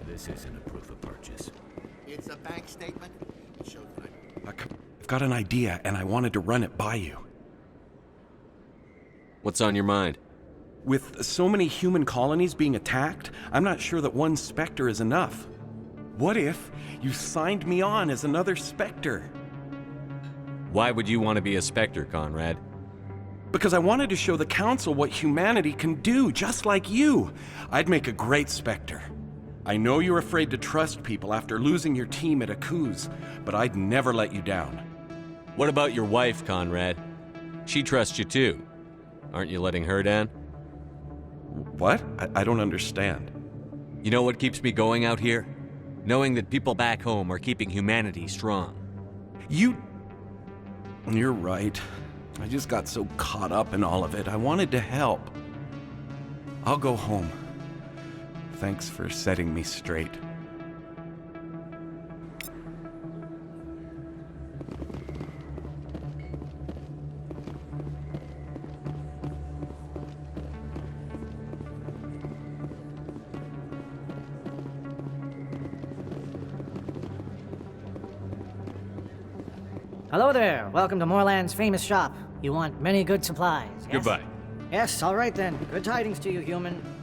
This isn't a proof of purchase. It's a bank statement. It shows that I've got an idea, and I wanted to run it by you. What's on your mind? With so many human colonies being attacked, I'm not sure that one Spectre is enough. What if you signed me on as another Spectre? Why would you want to be a Spectre, Conrad? Because I wanted to show the Council what humanity can do, just like you. I'd make a great Spectre. I know you're afraid to trust people after losing your team at Akuz, but I'd never let you down. What about your wife, Conrad? She trusts you too. Aren't you letting her down? What? I don't understand. You know what keeps me going out here? Knowing that people back home are keeping humanity strong. You're right. I just got so caught up in all of it. I wanted to help. I'll go home. Thanks for setting me straight. Hello there. Welcome to Moorland's famous shop. You want many good supplies, yes? Goodbye. Yes, all right then. Good tidings to you, human.